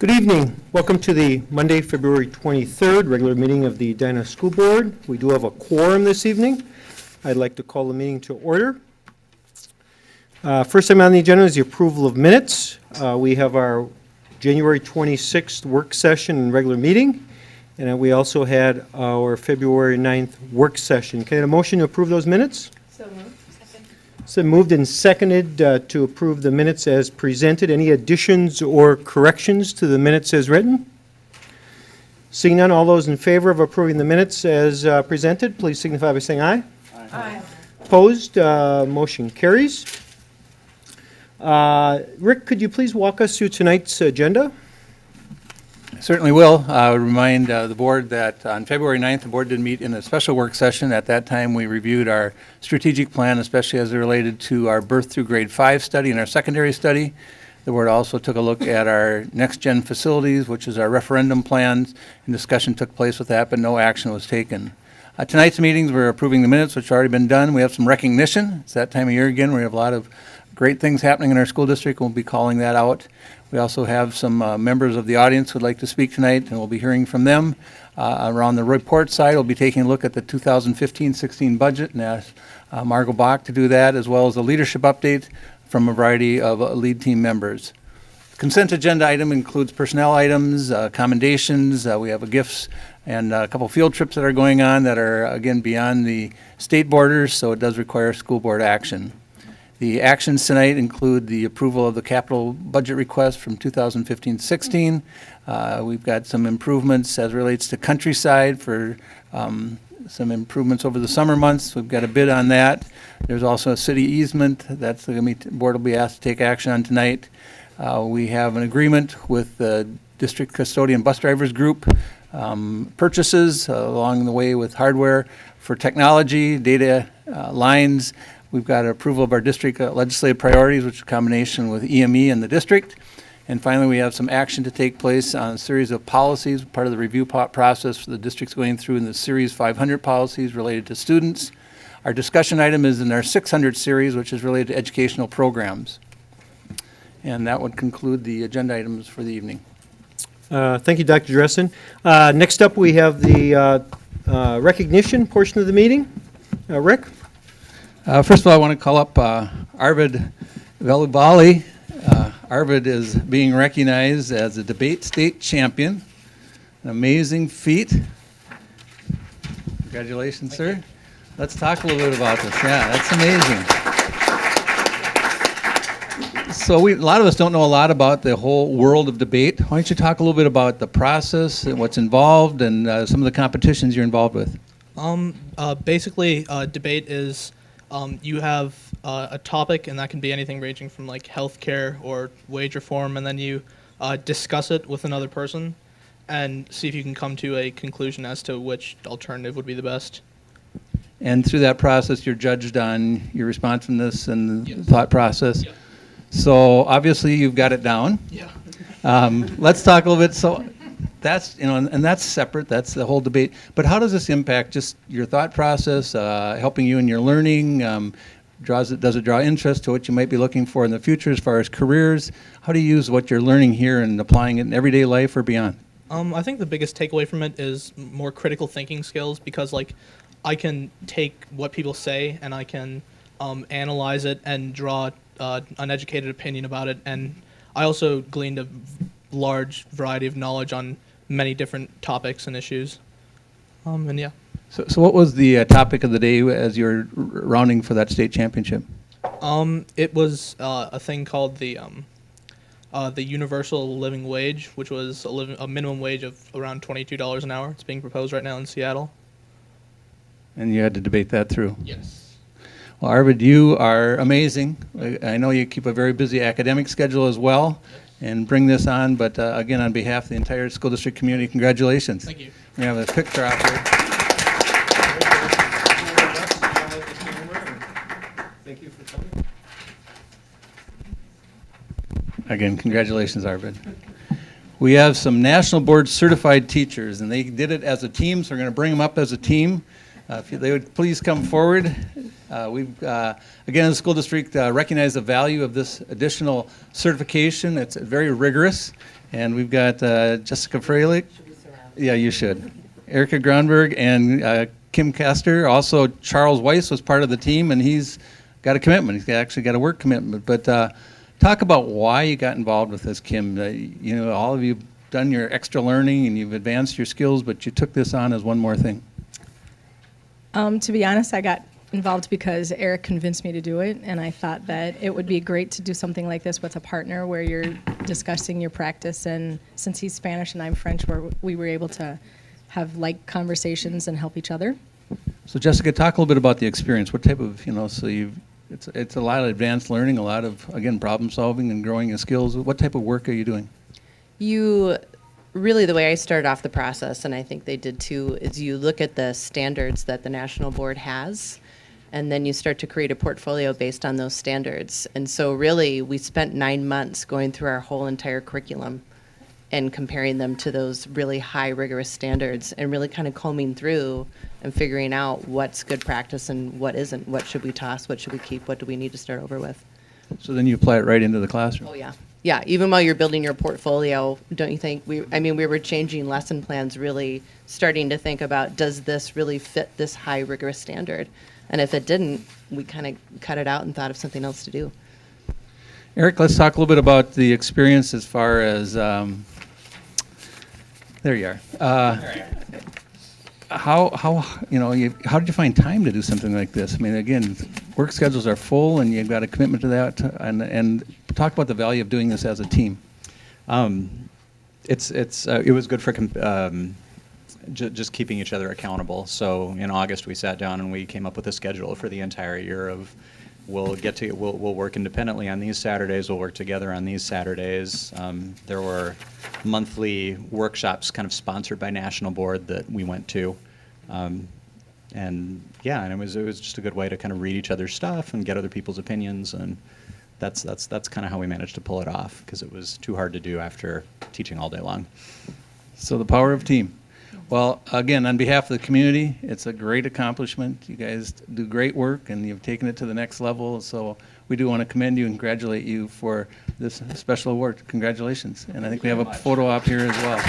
Good evening. Welcome to the Monday, February 23rd regular meeting of the Edina School Board. We do have a quorum this evening. I'd like to call the meeting to order. First item on the agenda is the approval of minutes. We have our January 26th work session and regular meeting, and we also had our February 9th work session. Can I get a motion to approve those minutes? So moved. Second. So moved and seconded to approve the minutes as presented. Any additions or corrections to the minutes as written? Seeing none, all those in favor of approving the minutes as presented, please signify by saying aye. Aye. Opposed? Motion carries. Rick, could you please walk us through tonight's agenda? Certainly will. I would remind the board that on February 9th, the board did meet in a special work session. At that time, we reviewed our strategic plan, especially as it related to our birth through grade 5 study and our secondary study. The board also took a look at our next-gen facilities, which is our referendum plans, and discussion took place with that, but no action was taken. Tonight's meetings, we're approving the minutes, which have already been done. We have some recognition. It's that time of year again. We have a lot of great things happening in our school district. We'll be calling that out. We also have some members of the audience who would like to speak tonight, and we'll be hearing from them. Around the report side, we'll be taking a look at the 2015-16 budget and ask Margot Bach to do that, as well as a leadership update from a variety of lead team members. Consent agenda item includes personnel items, commendations. We have gifts and a couple field trips that are going on that are, again, beyond the state borders, so it does require school board action. The actions tonight include the approval of the capital budget request from 2015-16. We've got some improvements as relates to countryside for some improvements over the summer months. We've got a bid on that. There's also a city easement that's the board will be asked to take action on tonight. We have an agreement with the District Custodian Bus Drivers Group, purchases along the way with hardware for technology, data lines. We've got approval of our district legislative priorities, which is a combination with EME and the district. And finally, we have some action to take place on a series of policies, part of the review process the district's going through in the Series 500 policies related to students. Our discussion item is in our 600 series, which is related to educational programs. And that would conclude the agenda items for the evening. Thank you, Dr. Dressen. Next up, we have the recognition portion of the meeting. Rick? First of all, I want to call up Arvid Velubali. Arvid is being recognized as a debate state champion. An amazing feat. Congratulations, sir. Let's talk a little bit about this. Yeah, that's amazing. So a lot of us don't know a lot about the whole world of debate. Why don't you talk a little bit about the process and what's involved and some of the competitions you're involved with? Basically, debate is you have a topic, and that can be anything ranging from like healthcare or wage reform, and then you discuss it with another person and see if you can come to a conclusion as to which alternative would be the best. And through that process, you're judged on your responsiveness and Yes. thought process. Yep. So obviously, you've got it down. Yeah. Let's talk a little bit. So that's, and that's separate. That's the whole debate. But how does this impact just your thought process, helping you in your learning? Does it draw interest to what you might be looking for in the future as far as careers? How do you use what you're learning here and applying it in everyday life or beyond? I think the biggest takeaway from it is more critical thinking skills, because like I can take what people say and I can analyze it and draw an educated opinion about it. And I also gleaned a large variety of knowledge on many different topics and issues. And yeah. So what was the topic of the day as you were rounding for that state championship? It was a thing called the universal living wage, which was a minimum wage of around $22 an hour. It's being proposed right now in Seattle. And you had to debate that through. Yes. Well, Arvid, you are amazing. I know you keep a very busy academic schedule as well and bring this on, but again, on behalf of the entire school district community, congratulations. Thank you. We have a picture out here. Thank you for coming. Again, congratulations, Arvid. We have some national board certified teachers, and they did it as a team, so we're going to bring them up as a team. If they would please come forward. We've, again, the school district recognize the value of this additional certification. It's very rigorous, And we've got Jessica Freilich. Yeah, you should. Erica Gronberg and Kim Castor. Also, Charles Weiss was part of the team, and he's got a commitment. He's actually got a work commitment. But talk about why you got involved with this, Kim. You know, all of you have done your extra learning, and you've advanced your skills, but you took this on as one more thing. To be honest, I got involved because Eric convinced me to do it, and I thought that it would be great to do something like this with a partner where you're discussing your practice, and since he's Spanish and I'm French, we were able to have like conversations and help each other. So Jessica, talk a little bit about the experience. What type of, it's a lot of advanced learning, a lot of, again, problem solving and growing your skills. What type of work are you doing? Really, the way I started off the process, and I think they did too, is you look at the standards that the national board has, and then you start to create a portfolio based on those standards. And so really, we spent 9 months going through our whole entire curriculum and comparing them to those really high rigorous standards and really kind of combing through and figuring out what's good practice and what isn't. What should we toss? What should we keep? What do we need to start over with? So then you apply it right into the classroom. Oh, yeah. Yeah, even while you're building your portfolio, don't you think, we were changing lesson plans, really starting to think about, does this really fit this high rigorous standard? And if it didn't, we kind of cut it out and thought of something else to do. Eric, let's talk a little bit about the experience as far as, there you are. How did you find time to do something like this? I mean, again, work schedules are full, and you've got a commitment to that. And talk about the value of doing this as a team. It was good for just keeping each other accountable. So in August we sat down and we came up with a schedule for the entire year of we'll work independently on these Saturdays, we'll work together on these Saturdays. There were monthly workshops kind of sponsored by National Board that we went to. And it was just a good way to kind of read each other's stuff and get other people's opinions, and that's kind of how we managed to pull it off, because it was too hard to do after teaching all day long. So the power of team. Well, again, on behalf of the community, it's a great accomplishment. You guys do great work, and you've taken it to the next level. So we do want to commend you and congratulate you for this special award. Congratulations. And I think we have a photo op here as well.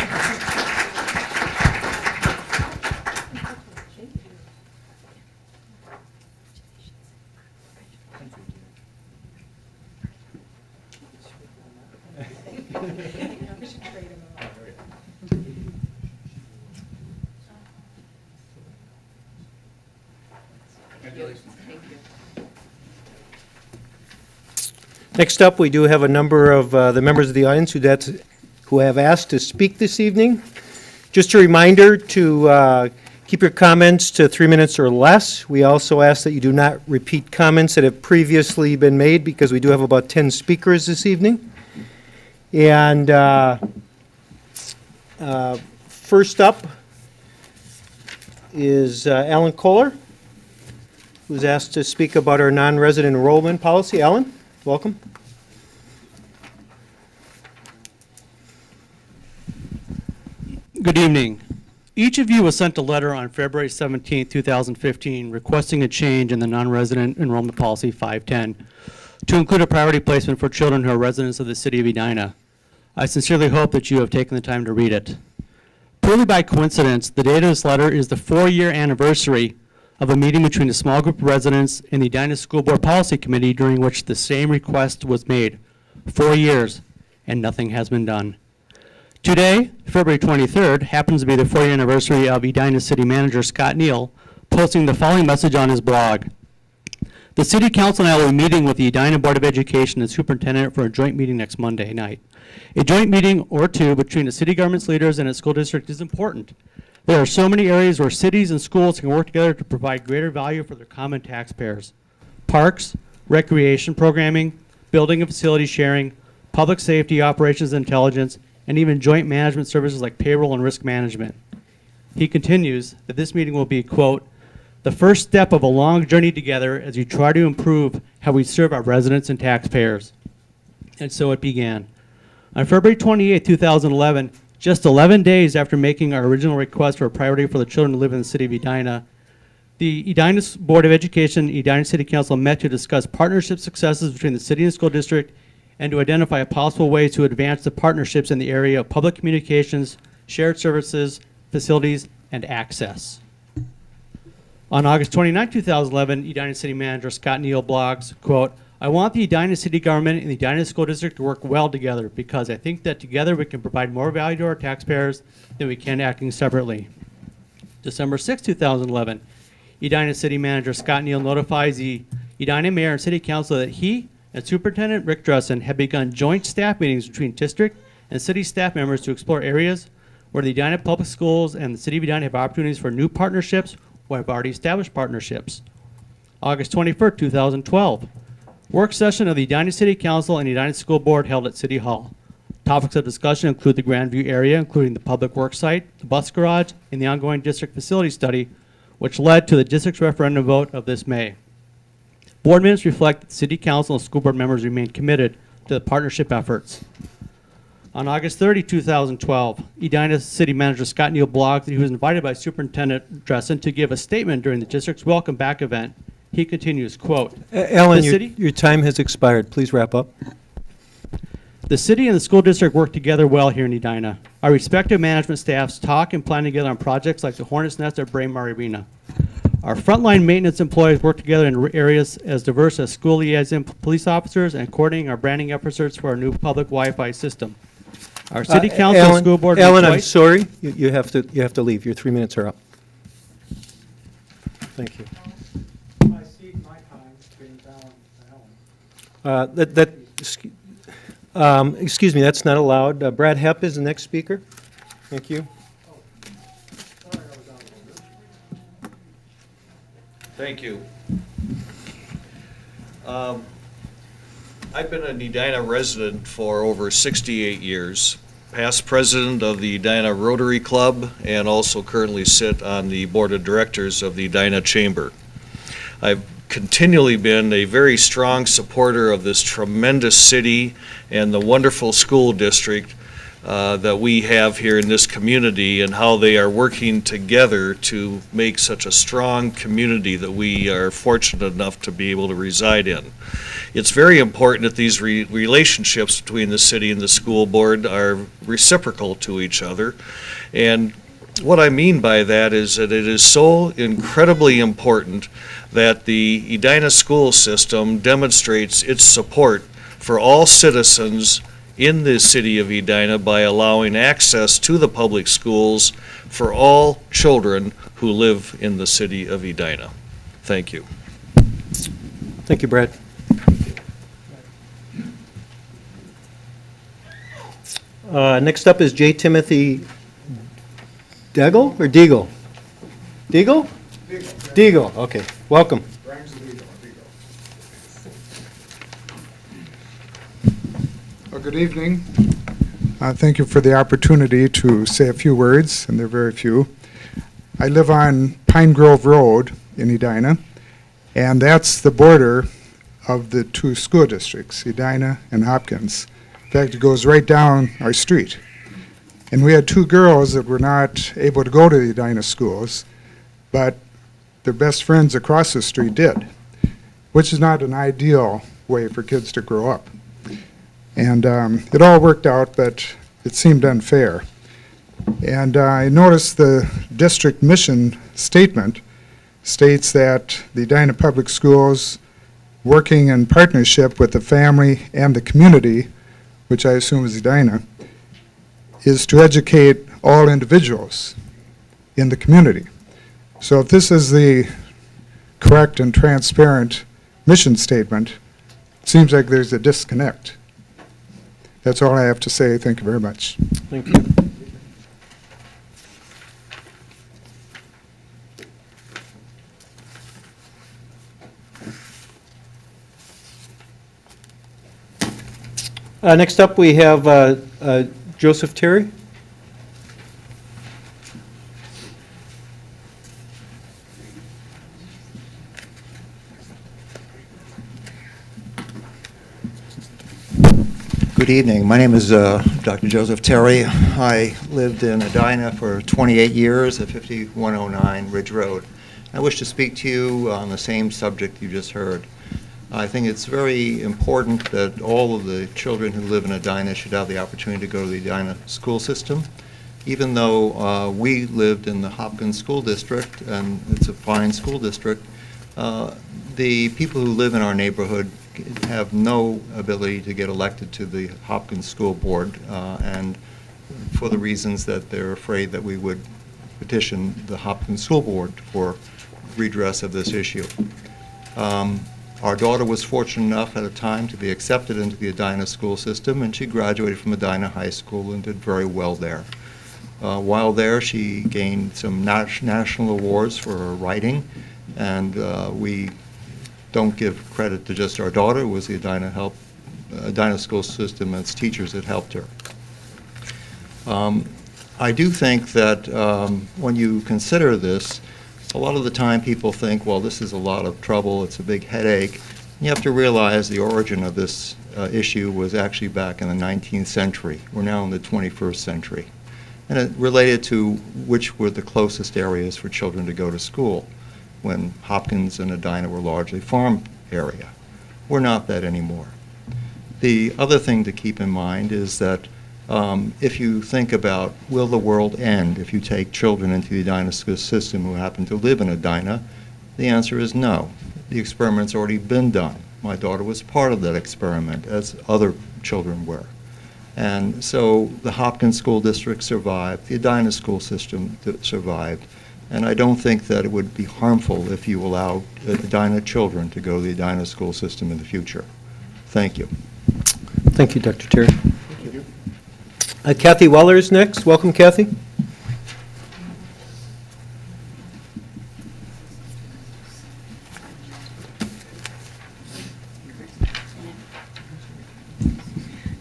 Next up, we do have a number of the members of the audience who have asked to speak this evening. Just a reminder to keep your comments to 3 minutes or less. We also ask that you do not repeat comments that have previously been made, because we do have about 10 speakers this evening. And first up is Alan Kohler, who's asked to speak about our non-resident enrollment policy. Alan, welcome. Good evening. Each of you was sent a letter on February 17, 2015, requesting a change in the non-resident enrollment policy 510 to include a priority placement for children who are residents of the city of Edina. I sincerely hope that you have taken the time to read it. Purely by coincidence, the date of this letter is the 4-year anniversary of a meeting between a small group of residents and the Edina School Board Policy Committee, during which the same request was made. 4 years, and nothing has been done. Today, February 23rd, happens to be the 4-year anniversary of Edina City Manager Scott Neal posting the following message on his blog. The City Council and I will be meeting with the Edina Board of Education and Superintendent for a joint meeting next Monday night. A joint meeting or two between the city government's leaders and its school district is important. There are so many areas where cities and schools can work together to provide greater value for their common taxpayers. Parks, recreation programming, building and facility sharing, public safety, operations and intelligence, and even joint management services like payroll and risk management. He continues that this meeting will be, quote, the first step of a long journey together as we try to improve how we serve our residents and taxpayers. And so it began. On February 28, 2011, just 11 days after making our original request for a priority for the children who live in the city of Edina, the Edina Board of Education and Edina City Council met to discuss partnership successes between the city and school district and to identify possible ways to advance the partnerships in the area of public communications, shared services, facilities, and access. On August 29, 2011, Edina City Manager Scott Neal blogs, quote, "I want the Edina City Government and the Edina School District to work well together because I think that together we can provide more value to our taxpayers than we can acting separately." December 6, 2011, Edina City Manager Scott Neal notifies the Edina Mayor and City Council that he and Superintendent Rick Dressen have begun joint staff meetings between district and city staff members to explore areas where the Edina Public Schools and the City of Edina have opportunities for new partnerships or have already established partnerships. August 21st, 2012, work session of the Edina City Council and Edina School Board held at City Hall. Topics of discussion include the Grandview area, including the public work site, the bus garage, and the ongoing district facility study, which led to the district's referendum vote of this May. Board minutes reflect that the City Council and school board members remain committed to the partnership efforts. On August 30, 2012, Edina City Manager Scott Neal blogged that he was invited by Superintendent Dressen to give a statement during the district's Welcome Back event. He continues, quote, Alan, "The city- your time has expired. Please wrap up. The city and the school district work together well here in Edina. Our respective management staffs talk and plan together on projects like the Hornet's Nest at Braemar Arena. Our frontline maintenance employees work together in areas as diverse as school liaison police officers and coordinating our branding efforts for our new public Wi-Fi system. Our city council and school board. meet Alan, I'm twice- sorry. You have to leave. Your 3 minutes are up. Thank you. Excuse me, that's not allowed. Brad Hepp is the next speaker. Thank you. Thank you. I've been an Edina resident for over 68 years, past president of the Edina Rotary Club, and also currently sit on the board of directors of the Edina Chamber. I've continually been a very strong supporter of this tremendous city and the wonderful school district that we have here in this community and how they are working together to make such a strong community that we are fortunate enough to be able to reside in. It's very important that these relationships between the city and the school board are reciprocal to each other. And what I mean by that is that it is so incredibly important that the Edina school system demonstrates its support for all citizens in the city of Edina by allowing access to the public schools for all children who live in the city of Edina. Thank you. Thank you, Brad. Next up is J. Timothy Daigle or Deagle? Deagle? Deagle, okay. Welcome. Well, good evening. Thank you for the opportunity to say a few words, and they're very few. I live on Pine Grove Road in Edina, and that's the border of the two school districts, Edina and Hopkins. In fact, it goes right down our street. And we had two girls that were not able to go to the Edina schools, but their best friends across the street did, which is not an ideal way for kids to grow up. And it all worked out, but it seemed unfair. And I noticed the district mission statement states that the Edina Public Schools, working in partnership with the family and the community, which I assume is Edina, is to educate all individuals in the community. So if this is the correct and transparent mission statement, it seems like there's a disconnect. That's all I have to say. Thank you very much. Thank you. Next up, we have Joseph Terry. Good evening. My name is Dr. Joseph Terry. I lived in Edina for 28 years at 5109 Ridge Road. I wish to speak to you on the same subject you just heard. I think it's very important that all of the children who live in Edina should have the opportunity to go to the Edina school system. Even though we lived in the Hopkins School District, and it's a fine school district, the people who live in our neighborhood have no ability to get elected to the Hopkins School Board, and for the reasons that they're afraid that we would petition the Hopkins School Board for redress of this issue. Our daughter was fortunate enough at a time to be accepted into the Edina school system, and she graduated from Edina High School and did very well there. While there, she gained some national awards for her writing, and we don't give credit to just our daughter. It was the Edina school system and its teachers that helped her. I do think that when you consider this, a lot of the time people think, well, this is a lot of trouble, it's a big headache. You have to realize the origin of this issue was actually back in the 19th century. We're now in the 21st century. And it related to which were the closest areas for children to go to school, when Hopkins and Edina were largely farm area. We're not that anymore. The other thing to keep in mind is that if you think about, will the world end if you take children into the Edina school system who happen to live in Edina, the answer is no. The experiment's already been done. My daughter was part of that experiment, as other children were. And so the Hopkins School District survived, the Edina school system survived, and I don't think that it would be harmful if you allow Edina children to go to the Edina school system in the future. Thank you. Thank you, Dr. Terry. Cathy Weller is next. Welcome, Cathy.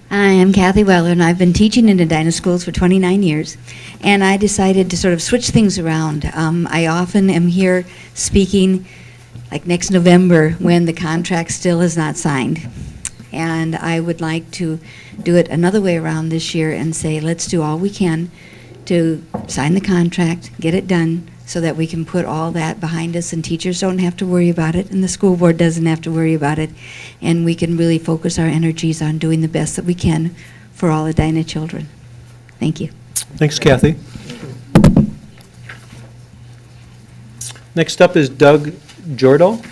I am Cathy Weller, and I've been teaching in Edina schools for 29 years, and I decided to sort of switch things around. I often am here speaking like next November when the contract still is not signed. And I would like to do it another way around this year and say, let's do all we can to sign the contract, get it done, so that we can put all that behind us and teachers don't have to worry about it and the school board doesn't have to worry about it, and we can really focus our energies on doing the best that we can for all Edina children. Thank you. Thanks, Cathy. Next up is Doug Jordahl.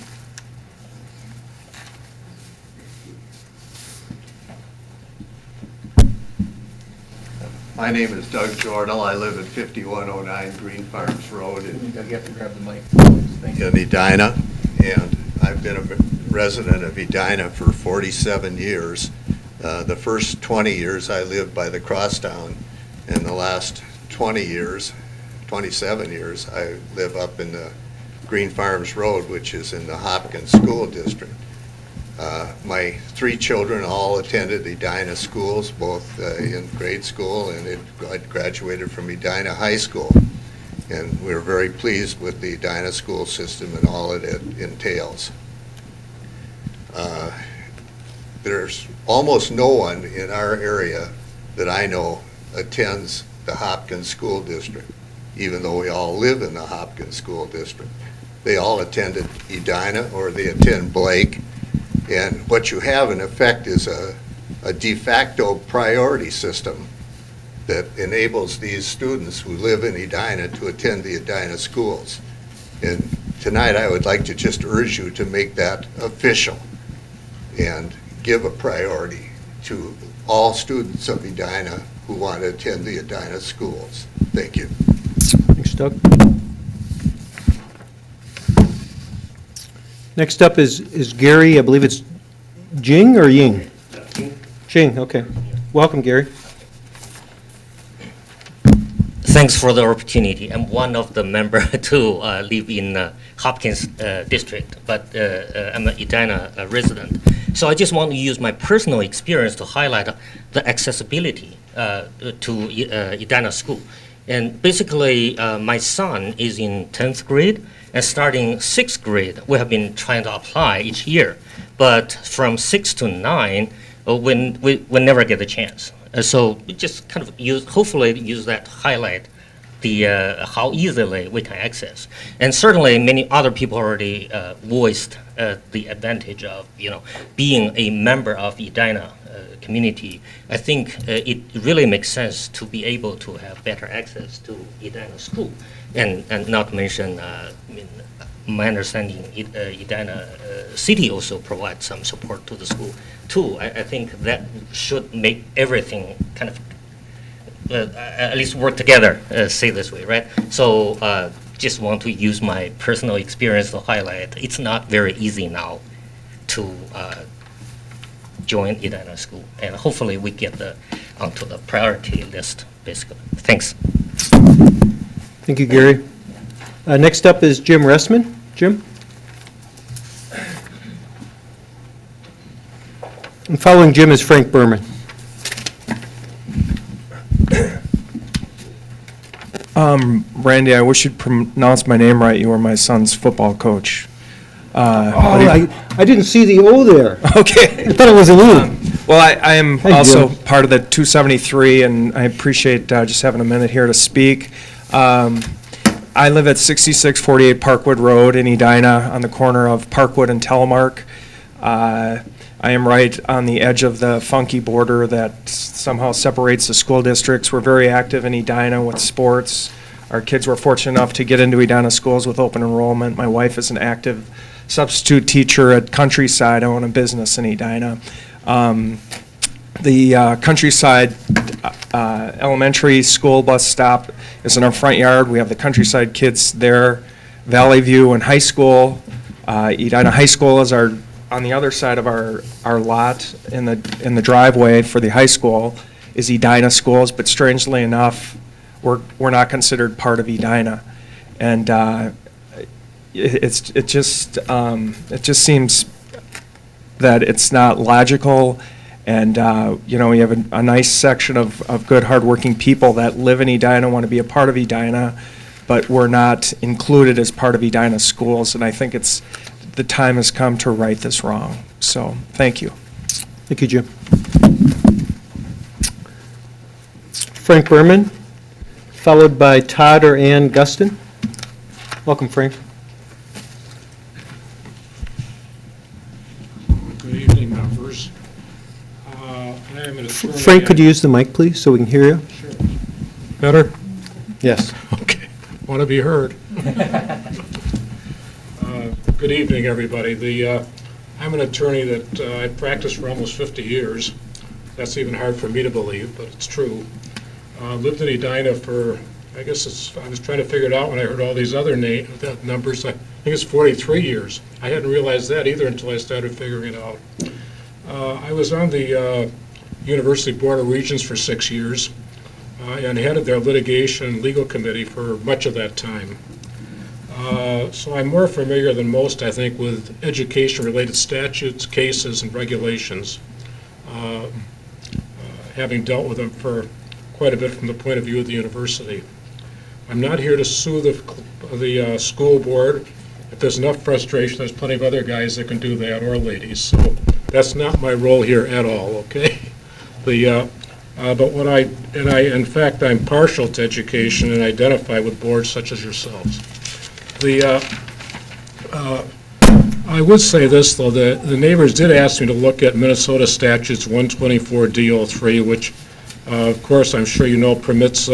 My name is Doug Jordahl. I live at 5109 Green Farms Road in You have to grab the mic. in Edina, and I've been a resident of Edina for 47 years. The first 20 years I lived by the crosstown, and the last 27 years, I live up in the Green Farms Road, which is in the Hopkins School District. My three children all attended Edina schools, both in grade school and graduated from Edina High School. And we're very pleased with the Edina school system and all it entails. There's almost no one in our area that I know attends the Hopkins School District, even though we all live in the Hopkins School District. They all attended Edina or they attend Blake. And what you have in effect is a de facto priority system that enables these students who live in Edina to attend the Edina schools. And tonight I would like to just urge you to make that official and give a priority to all students of Edina who want to attend the Edina schools. Thank you. Thanks, Doug. Next up is Gary, I believe it's Jing or Ying? Jing, okay. Welcome, Gary. Thanks for the opportunity. I'm one of the members to live in Hopkins district, but I'm an Edina resident. So I just want to use my personal experience to highlight the accessibility to Edina school. And basically, my son is in 10th grade, and starting 6th grade, we have been trying to apply each year. But from 6 to 9, we never get a chance. So we just kind of hopefully use that to highlight the how easily we can access. And certainly many other people already voiced the advantage of, being a member of Edina community, I think it really makes sense to be able to have better access to Edina school, and not mention, my understanding, Edina city also provides some support to the school too. I think that should make everything kind of at least work together, say this way, right? So just want to use my personal experience to highlight it's not very easy now to join Edina school, and hopefully we get onto the priority list, basically. Thanks. Thank you, Gary. Next up is Jim Ressman. Jim? And following Jim is Frank Berman. Randy, I wish you'd pronounce my name right. You were my son's football coach. I didn't see the O there. Okay. I thought it was an E. Well, I am Hey, also Jim. part of the 273, and I appreciate just having a minute here to speak. I live at 6648 Parkwood Road in Edina on the corner of Parkwood and Telemark. I am right on the edge of the funky border that somehow separates the school districts. We're very active in Edina with sports. Our kids were fortunate enough to get into Edina schools with open enrollment. My wife is an active substitute teacher at Countryside. I own a business in Edina. The Countryside elementary school bus stop is in our front yard. We have the Countryside kids there. Valley View and high school. Edina High School is on the other side of our lot in the driveway for the high school is Edina schools, but strangely enough, we're not considered part of Edina. And it just seems that it's not logical. And, you have a nice section of good, hardworking people that live in Edina, want to be a part of Edina, but we're not included as part of Edina schools. And I think the time has come to right this wrong. So, thank you. Thank you, Jim. Frank Berman, followed by Todd or Ann Guston. Welcome, Frank. Good evening, members. I am an attorney. Frank, could you use the mic, please, so we can hear you? Sure. Better? Yes. Okay. Want to be heard. Good evening, everybody. I'm an attorney that I've practiced for almost 50 years. That's even hard for me to believe, but it's true. Lived in Edina for, I was trying to figure it out when I heard all these other numbers. I think it's 43 years. I hadn't realized that either until I started figuring it out. I was on the University Board of Regents for 6 years and headed their litigation and legal committee for much of that time. So I'm more familiar than most, I think, with education-related statutes, cases, and regulations, having dealt with them for quite a bit from the point of view of the university. I'm not here to sue the school board. If there's enough frustration, there's plenty of other guys that can do that, or ladies. So that's not my role here at all, okay? But in fact, I'm partial to education and identify with boards such as yourselves. I would say this, though, the neighbors did ask me to look at Minnesota statutes 124 D03, which, of course, I'm sure you know, permits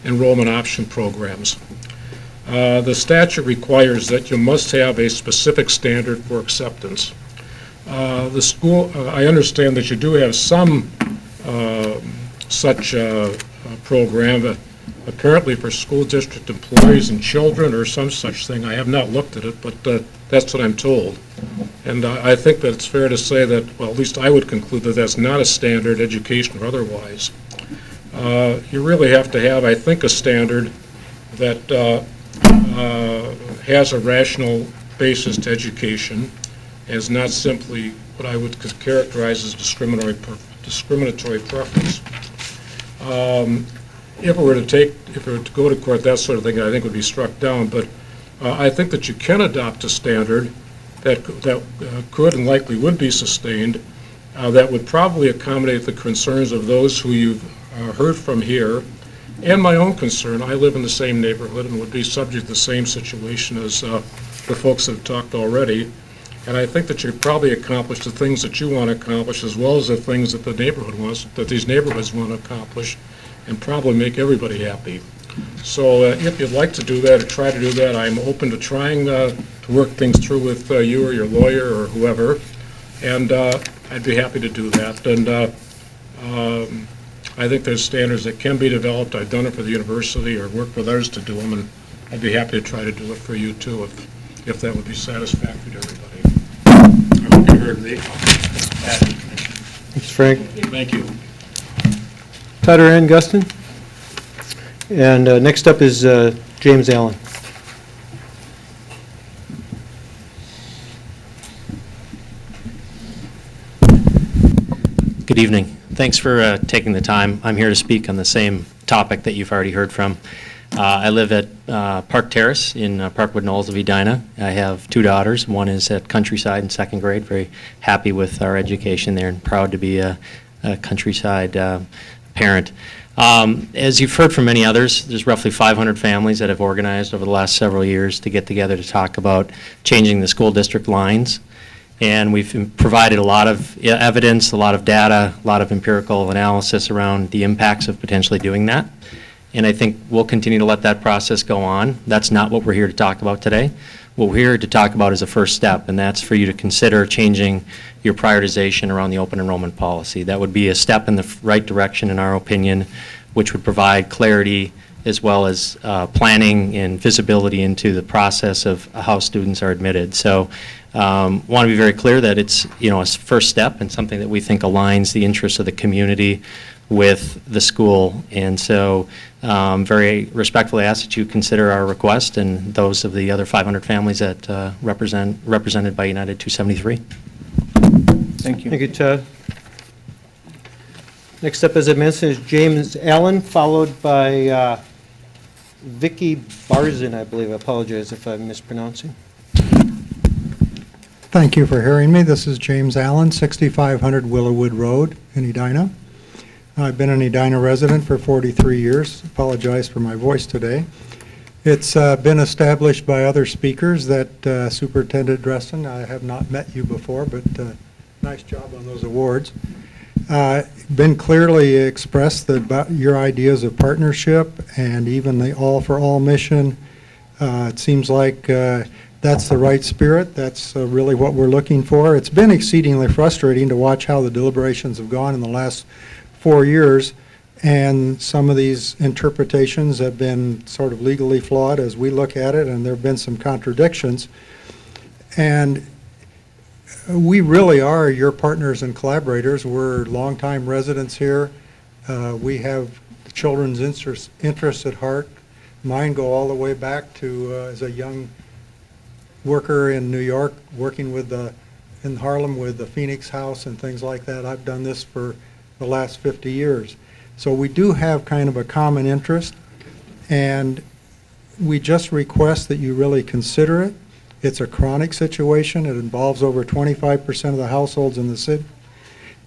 enrollment option programs. The statute requires that you must have a specific standard for acceptance. The school, I understand that you do have some such program, apparently for school district employees and children or some such thing. I have not looked at it, but that's what I'm told. And I think that it's fair to say that, well, at least I would conclude that that's not a standard, education or otherwise. You really have to have, I think, a standard that has a rational basis to education, as not simply what I would characterize as discriminatory preference. If it were to go to court, that sort of thing, I think would be struck down. But I think that you can adopt a standard that could and likely would be sustained, that would probably accommodate the concerns of those who you've heard from here, and my own concern. I live in the same neighborhood and would be subject to the same situation as the folks that have talked already. And I think that you probably accomplish the things that you want to accomplish as well as the things that the neighborhood wants, that these neighborhoods want to accomplish, and probably make everybody happy. So if you'd like to do that or try to do that, I'm open to trying to work things through with you or your lawyer or whoever, and I'd be happy to do that. And I think there's standards that can be developed. I've done it for the university or worked with others to do them, and I'd be happy to try to do it for you too if that would be satisfactory to everybody. I hope you heard me. Thanks, Frank. Thank you. Todd or Ann Guston? And next up is James Allen. Good evening. Thanks for taking the time. I'm here to speak on the same topic that you've already heard from. I live at Park Terrace in Parkwood Knolls of Edina. I have two daughters. One is at Countryside in second grade. Very happy with our education there and proud to be a Countryside parent. As you've heard from many others, there's roughly 500 families that have organized over the last several years to get together to talk about changing the school district lines. And we've provided a lot of evidence, a lot of data, a lot of empirical analysis around the impacts of potentially doing that. And I think we'll continue to let that process go on. That's not what we're here to talk about today. What we're here to talk about is a first step, and that's for you to consider changing your prioritization around the open enrollment policy. That would be a step in the right direction, in our opinion, which would provide clarity as well as planning and visibility into the process of how students are admitted. So want to be very clear that it's a first step and something that we think aligns the interests of the community with the school. And so very respectfully ask that you consider our request and those of the other 500 families that represented by United 273. Thank you. Thank you, Todd. Next up, as I mentioned, is James Allen, followed by Vicky Barzin, I believe. I apologize if I'm mispronouncing. Thank you for hearing me. This is James Allen, 6500 Willowwood Road in Edina. I've been an Edina resident for 43 years. Apologize for my voice today. It's been established by other speakers that Superintendent Dresden, I have not met you before, but nice job on those awards. Been clearly expressed about your ideas of partnership and even the All for All mission. It seems like that's the right spirit. That's really what we're looking for. It's been exceedingly frustrating to watch how the deliberations have gone in the last 4 years, and some of these interpretations have been sort of legally flawed as we look at it, and there have been some contradictions. And we really are your partners and collaborators. We're longtime residents here. We have the children's interests at heart. Mine go all the way back to as a young worker in New York, working with in Harlem with the Phoenix House and things like that. I've done this for the last 50 years. So we do have kind of a common interest, and we just request that you really consider it. It's a chronic situation. It involves over 25% of the households in the city.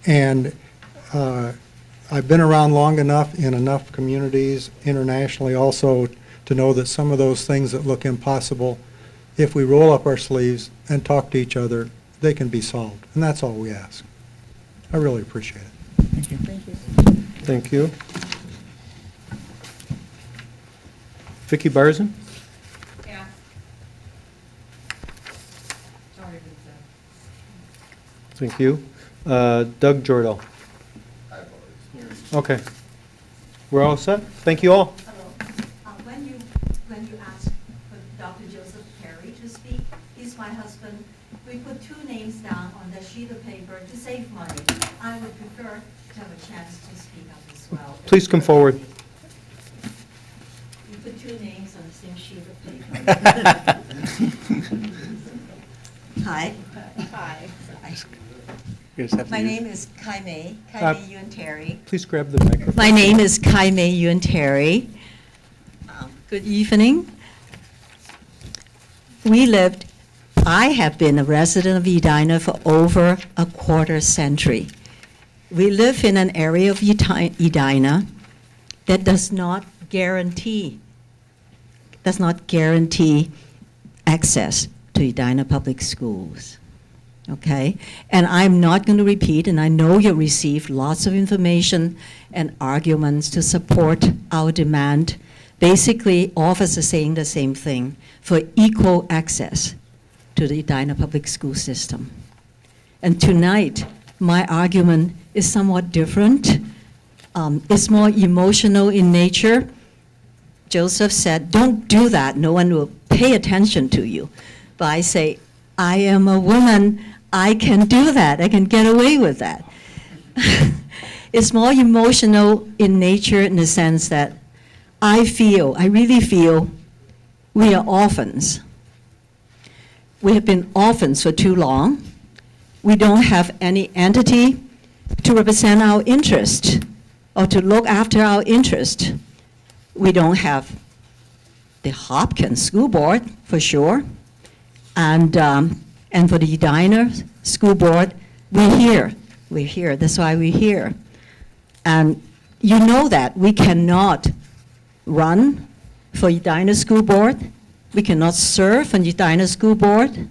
And I've been around long enough in enough communities internationally also to know that some of those things that look impossible, if we roll up our sleeves and talk to each other, they can be solved. And that's all we ask. I really appreciate it. Thank you. Thank you. Thank you. Vicky Barzin? Yeah. Thank you. Doug Jordal? Okay. We're all set? Thank you all. Hello. When you asked for Dr. Joseph Perry to speak, he's my husband. We put two names down on the sheet of paper to save money. I would prefer to have a chance to speak up as well. Please come forward. You put two names on the same sheet of paper. Hi. Hi. My name is Kaimei Yuen Terry. Please grab the microphone. My name is Kaimei Yuen Terry. Good evening. I have been a resident of Edina for over a quarter century. We live in an area of Edina that does not guarantee access to Edina public schools. okay? And I'm not going to repeat, and I know you received lots of information and arguments to support our demand. Basically, all of us are saying the same thing, for equal access to the Edina public school system. And tonight, my argument is somewhat different. It's more emotional in nature. Joseph said, don't do that, no one will pay attention to you. But I say, I am a woman, I can do that, I can get away with that. It's more emotional in nature in the sense that I really feel we are orphans. We have been orphans for too long. We don't have any entity to represent our interest or to look after our interest. We don't have the Hopkins School Board, for sure. And for the Edina School Board, we're here, that's why we're here. And you know that we cannot run for Edina School Board, we cannot serve on Edina School Board,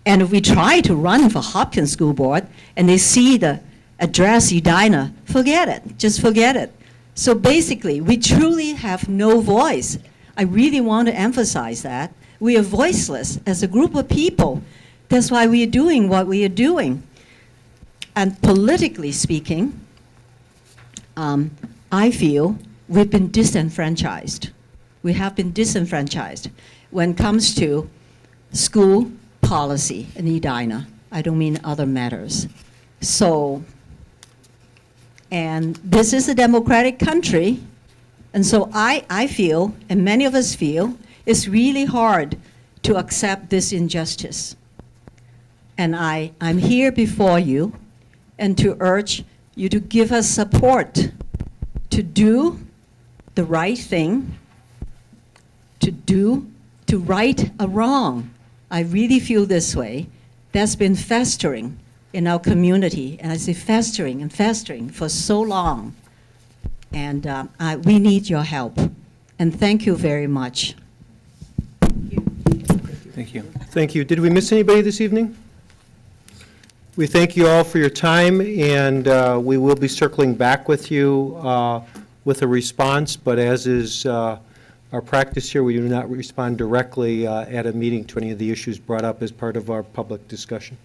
and if we try to run for Hopkins School Board, and they see the address Edina, forget it, just forget it. So basically, we truly have no voice. I really want to emphasize that. We are voiceless as a group of people. That's why we are doing what we are doing. And politically speaking, I feel we've been disenfranchised. We have been disenfranchised when it comes to school policy in Edina. I don't mean other matters. So, and this is a democratic country, and so I feel, and many of us feel, it's really hard to accept this injustice. And I'm here before you and to urge you to give us support to do the right thing, to right a wrong. I really feel this way. That's been festering in our community, and I say festering and festering for so long. And we need your help. And thank you very much. Thank you. Thank you. Did we miss anybody this evening? We thank you all for your time, and we will be circling back with you with a response, but as is our practice here, we do not respond directly at a meeting to any of the issues brought up as part of our public discussion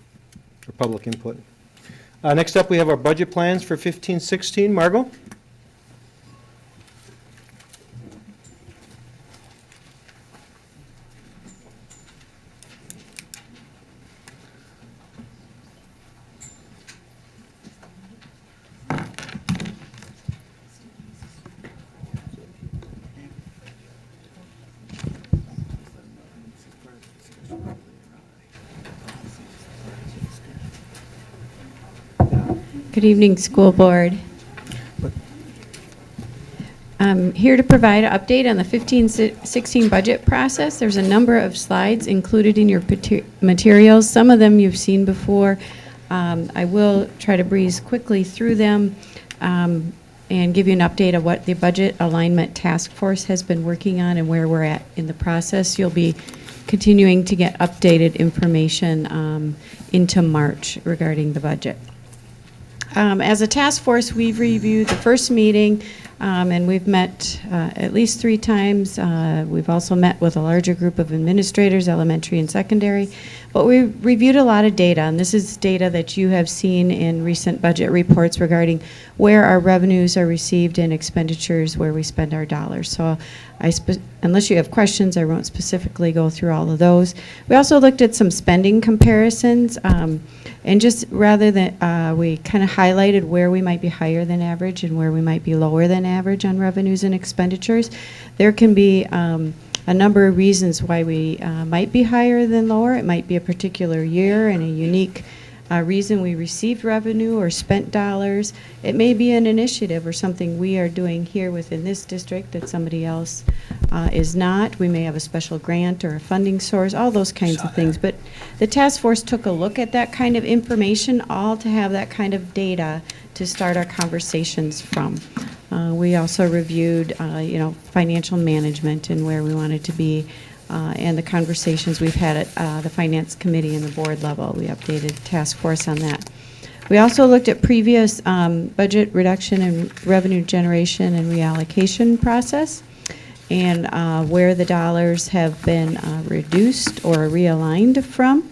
or public input. Next up, we have our budget plans for 15-16. Margot? Good evening, School Board. I'm here to provide an update on the 15-16 budget process. There's a number of slides included in your materials. Some of them you've seen before. I will try to breeze quickly through them and give you an update of what the Budget Alignment Task Force has been working on and where we're at in the process. You'll be continuing to get updated information into March regarding the budget. As a task force, we've reviewed the first meeting, and we've met at least 3 times. We've also met with a larger group of administrators, elementary and secondary. But we reviewed a lot of data, and this is data that you have seen in recent budget reports regarding where our revenues are received and expenditures, where we spend our dollars. So unless you have questions, I won't specifically go through all of those. We also looked at some spending comparisons. And just rather than, we kind of highlighted where we might be higher than average and where we might be lower than average on revenues and expenditures. There can be a number of reasons why we might be higher than lower. It might be a particular year and a unique reason we received revenue or spent dollars. It may be an initiative or something we are doing here within this district that somebody else is not. We may have a special grant or a funding source, all those kinds of things. But the task force took a look at that kind of information, all to have that kind of data to start our conversations from. We also reviewed, financial management and where we wanted to be and the conversations we've had at the Finance Committee and the board level. We updated task force on that. We also looked at previous budget reduction and revenue generation and reallocation process, and where the dollars have been reduced or realigned from,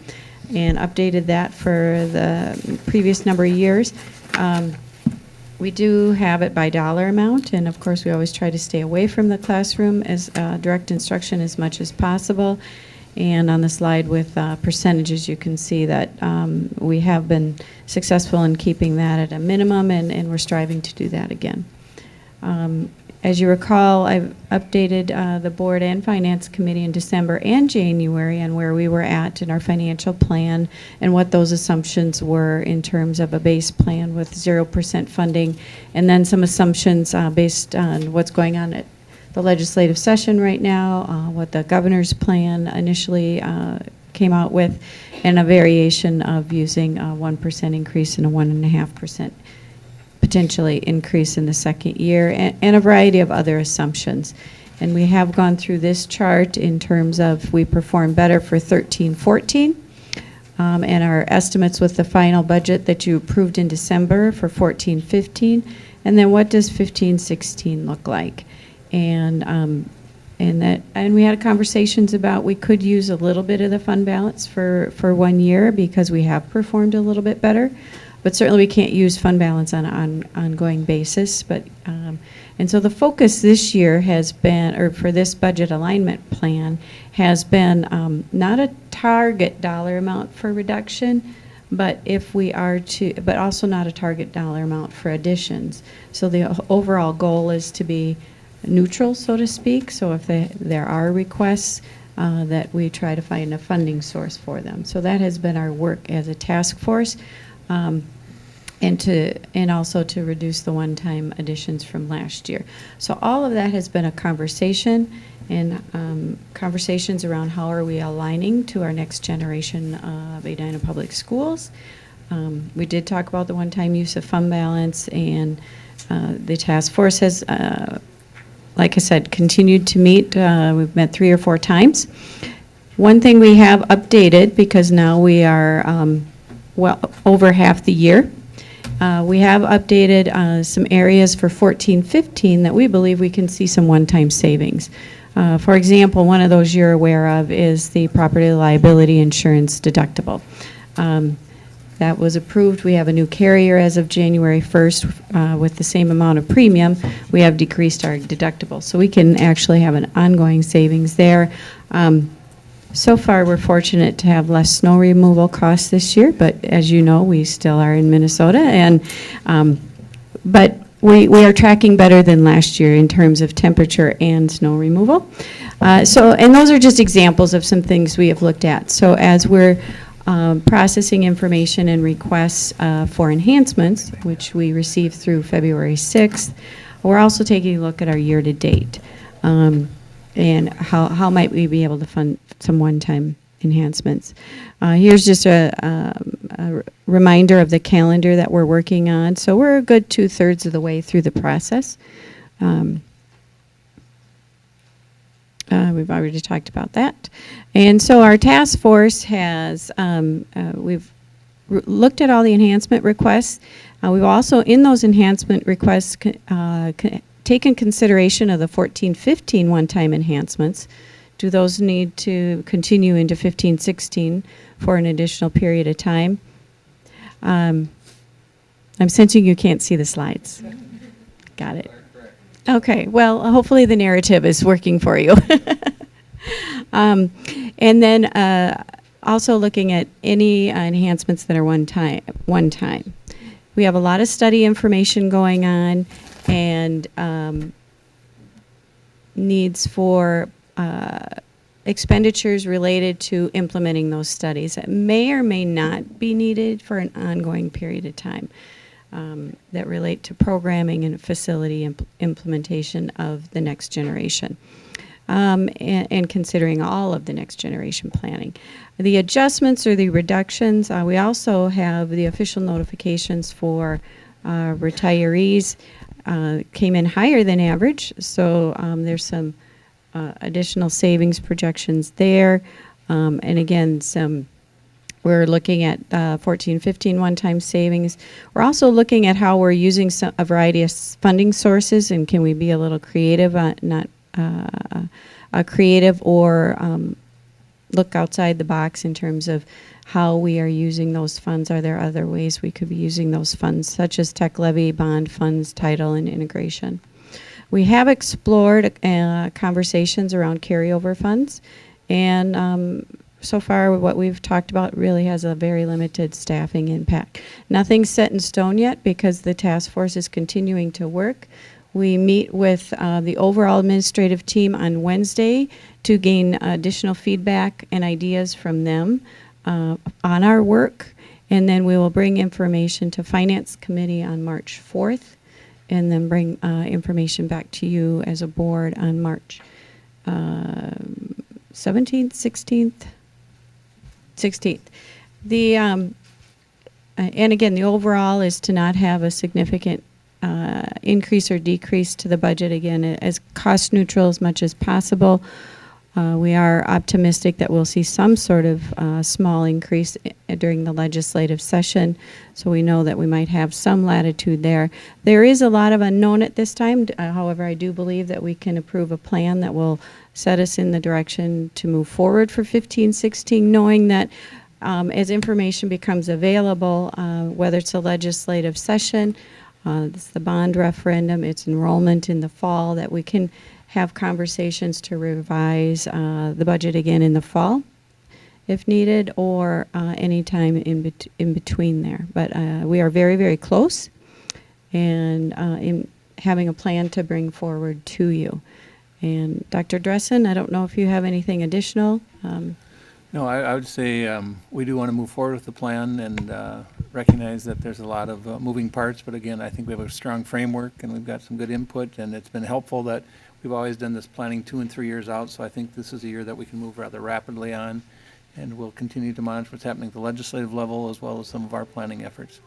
and updated that for the previous number of years. We do have it by dollar amount, and of course we always try to stay away from the classroom as direct instruction as much as possible. And on the slide with percentages, you can see that we have been successful in keeping that at a minimum, and we're striving to do that again. As you recall, I've updated the board and finance committee in December and January on where we were at in our financial plan and what those assumptions were in terms of a base plan with 0% funding, and then some assumptions based on what's going on at the legislative session right now, what the governor's plan initially came out with, and a variation of using a 1% increase and a 1.5% potentially increase in the second year, and a variety of other assumptions. And we have gone through this chart in terms of we performed better for 13-14, and our estimates with the final budget that you approved in December for 14-15, and then what does 15-16 look like? And we had conversations about we could use a little bit of the fund balance for 1 year because we have performed a little bit better. But certainly we can't use fund balance on an ongoing basis. But and so the focus this year has been, or for this budget alignment plan, has been not a target dollar amount for reduction, but if we are to, but also not a target dollar amount for additions. So the overall goal is to be neutral, so to speak. So if there are requests, that we try to find a funding source for them. So that has been our work as a task force. And also to reduce the one-time additions from last year. So all of that has been a conversation, and conversations around how are we aligning to our next generation of Edina Public Schools. We did talk about the one-time use of fund balance, and the task force has, like I said, continued to meet. We've met 3 or 4 times. One thing we have updated, because now we are well over half the year, we have updated some areas for 14-15 that we believe we can see some one-time savings. For example, one of those you're aware of is the property liability insurance deductible. That was approved. We have a new carrier as of January 1st with the same amount of premium. We have decreased our deductible, so we can actually have an ongoing savings there. So far, we're fortunate to have less snow removal costs this year, but as you know, we still are in Minnesota, and but we are tracking better than last year in terms of temperature and snow removal. And those are just examples of some things we have looked at. So as we're processing information and requests for enhancements, which we received through February 6th, we're also taking a look at our year-to-date. And how might we be able to fund some one-time enhancements. Here's just a reminder of the calendar that we're working on. So we're a good 2/3 of the way through the process. We've already talked about that. And so our task force has, we've looked at all the enhancement requests. We've also, in those enhancement requests, taken consideration of the 14-15 one-time enhancements. Do those need to continue into 15-16 for an additional period of time? I'm sensing you can't see the slides. Got it. Okay, well, hopefully the narrative is working for you. And then also looking at any enhancements that are one time. We have a lot of study information going on, and needs for expenditures related to implementing those studies that may or may not be needed for an ongoing period of time, that relate to programming and facility implementation of the next generation, and considering all of the next generation planning. The adjustments or the reductions, we also have the official notifications for retirees came in higher than average, so there's some additional savings projections there. And again, we're looking at 14-15 one-time savings. We're also looking at how we're using a variety of funding sources, and can we be a little creative, not creative, or look outside the box in terms of how we are using those funds. Are there other ways we could be using those funds, such as tech levy, bond funds, title, and integration? We have explored conversations around carryover funds, and so far what we've talked about really has a very limited staffing impact. Nothing's set in stone yet because the task force is continuing to work. We meet with the overall administrative team on Wednesday to gain additional feedback and ideas from them on our work, and then we will bring information to Finance Committee on March 4th, and then bring information back to you as a board on March 17th, 16th. And again, the overall is to not have a significant increase or decrease to the budget, again, as cost neutral as much as possible. We are optimistic that we'll see some sort of small increase during the legislative session, so we know that we might have some latitude there. There is a lot of unknown at this time. However, I do believe that we can approve a plan that will set us in the direction to move forward for 15-16, knowing that as information becomes available, whether it's a legislative session, it's the bond referendum, it's enrollment in the fall, that we can have conversations to revise the budget again in the fall if needed, or any time in between there. But we are very, very close, and in having a plan to bring forward to you. And Dr. Dressen, I don't know if you have anything additional. No, I would say we do want to move forward with the plan and recognize that there's a lot of moving parts, but again, I think we have a strong framework and we've got some good input, and it's been helpful that we've always done this planning 2 and 3 years out, so I think this is a year that we can move rather rapidly on, and we'll continue to monitor what's happening at the legislative level as well as some of our planning efforts.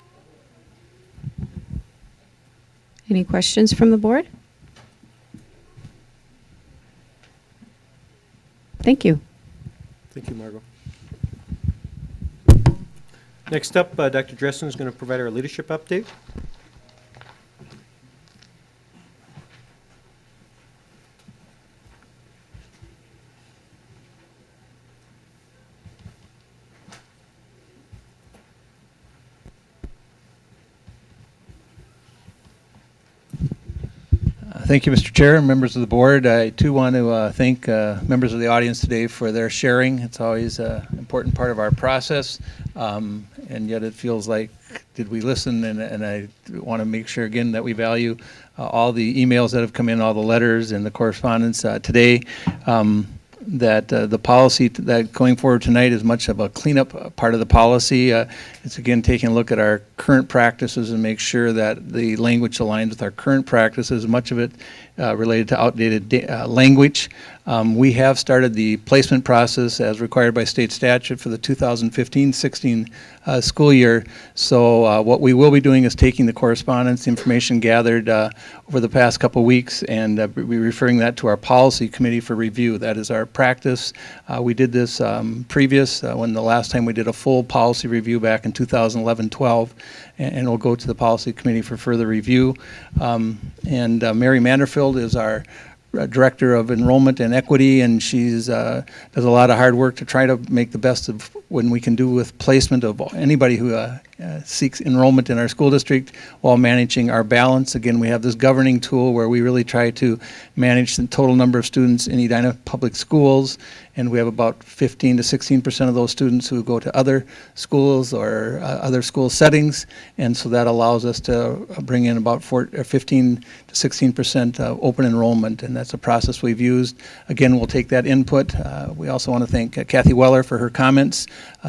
Any questions from the board? Thank you. Thank you, Margot. Next up, Dr. Dressen is going to provide our leadership update. Thank you, Mr. Chair and members of the board. I too want to thank members of the audience today for their sharing. It's always an important part of our process, and yet it feels like, did we listen? And I want to make sure again that we value all the emails that have come in, all the letters and the correspondence today. That the policy that going forward tonight is much of a cleanup part of the policy. It's again taking a look at our current practices and make sure that the language aligns with our current practices, much of it related to outdated language. We have started the placement process as required by state statute for the 2015-16 school year. So what we will be doing is taking the correspondence, the information gathered over the past couple weeks, and be referring that to our policy committee for review. That is our practice. We did this previous, when the last time we did a full policy review back in 2011-12, and we'll go to the policy committee for further review. And Mary Manderfield is our Director of Enrollment and Equity, and she's does a lot of hard work to try to make the best of when we can do with placement of anybody who seeks enrollment in our school district while managing our balance. Again, we have this governing tool where we really try to manage the total number of students in Edina Public Schools, and we have about 15 to 16% of those students who go to other schools or other school settings, and so that allows us to bring in about 15 to 16% open enrollment, and that's a process we've used. Again, we'll take that input. We also want to thank Cathy Weller for her comments.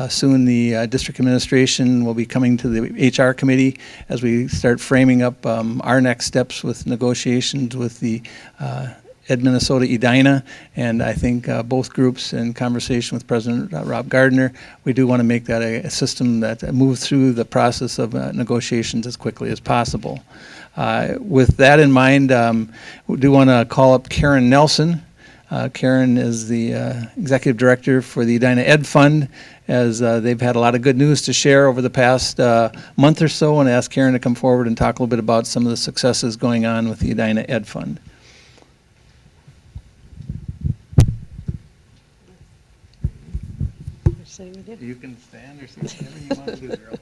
Soon the district administration will be coming to the HR committee as we start framing up our next steps with negotiations with the Ed Minnesota Edina, and I think both groups, in conversation with President Rob Gardner, we do want to make that a system that moves through the process of negotiations as quickly as possible. With that in mind, we do want to call up Karen Nelson. Karen is the executive director for the Edina Ed Fund, as they've had a lot of good news to share over the past month or so, and ask Karen to come forward and talk a little bit about some of the successes going on with the Edina Ed Fund. You can stand or sit, whatever you want to do, girl.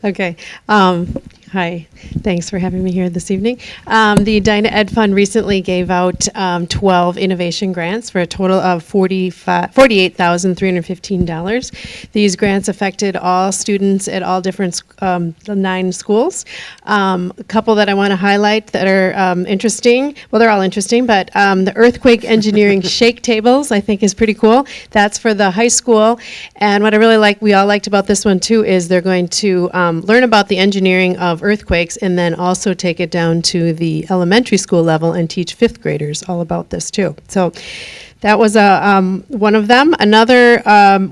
Okay. Hi. Thanks for having me here this evening. The Edina Ed Fund recently gave out 12 innovation grants for a total of $48,315. These grants affected all students at all different 9 schools. A couple that I want to highlight that are interesting. Well, they're all interesting, but the earthquake engineering shake tables I think is pretty cool. That's for the high school. And what I really we all liked about this one too, is they're going to learn about the engineering of earthquakes and then also take it down to the elementary school level and teach 5th graders all about this too. So that was one of them. Another,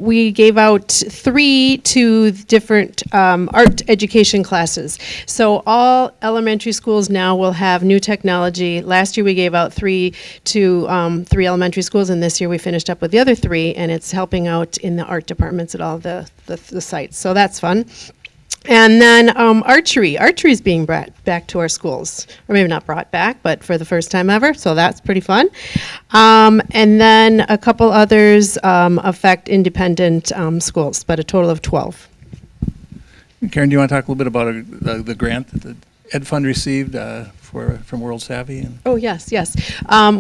we gave out 3 to different art education classes. So all elementary schools now will have new technology. Last year we gave out 3 to 3 elementary schools, and this year we finished up with the other 3, and it's helping out in the art departments at all the sites. So that's fun. And then archery. Archery is being brought back to our schools. Or maybe not brought back, but for the first time ever. So that's pretty fun. And then a couple others affect independent schools, but a total of 12. Karen, do you want to talk a little bit about the grant that the Ed Fund received from World Savvy? Oh, yes.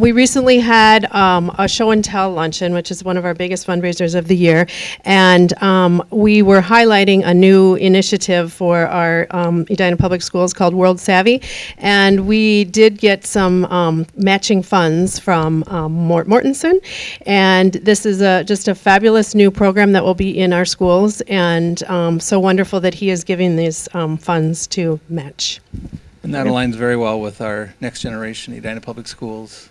We recently had a show and tell luncheon, which is one of our biggest fundraisers of the year. And we were highlighting a new initiative for our Edina Public Schools called World Savvy. And we did get some matching funds from Mort Mortensen. And this is just a fabulous new program that will be in our schools. And so wonderful that he is giving these funds to match. And that aligns very well with our next generation, Edina Public Schools.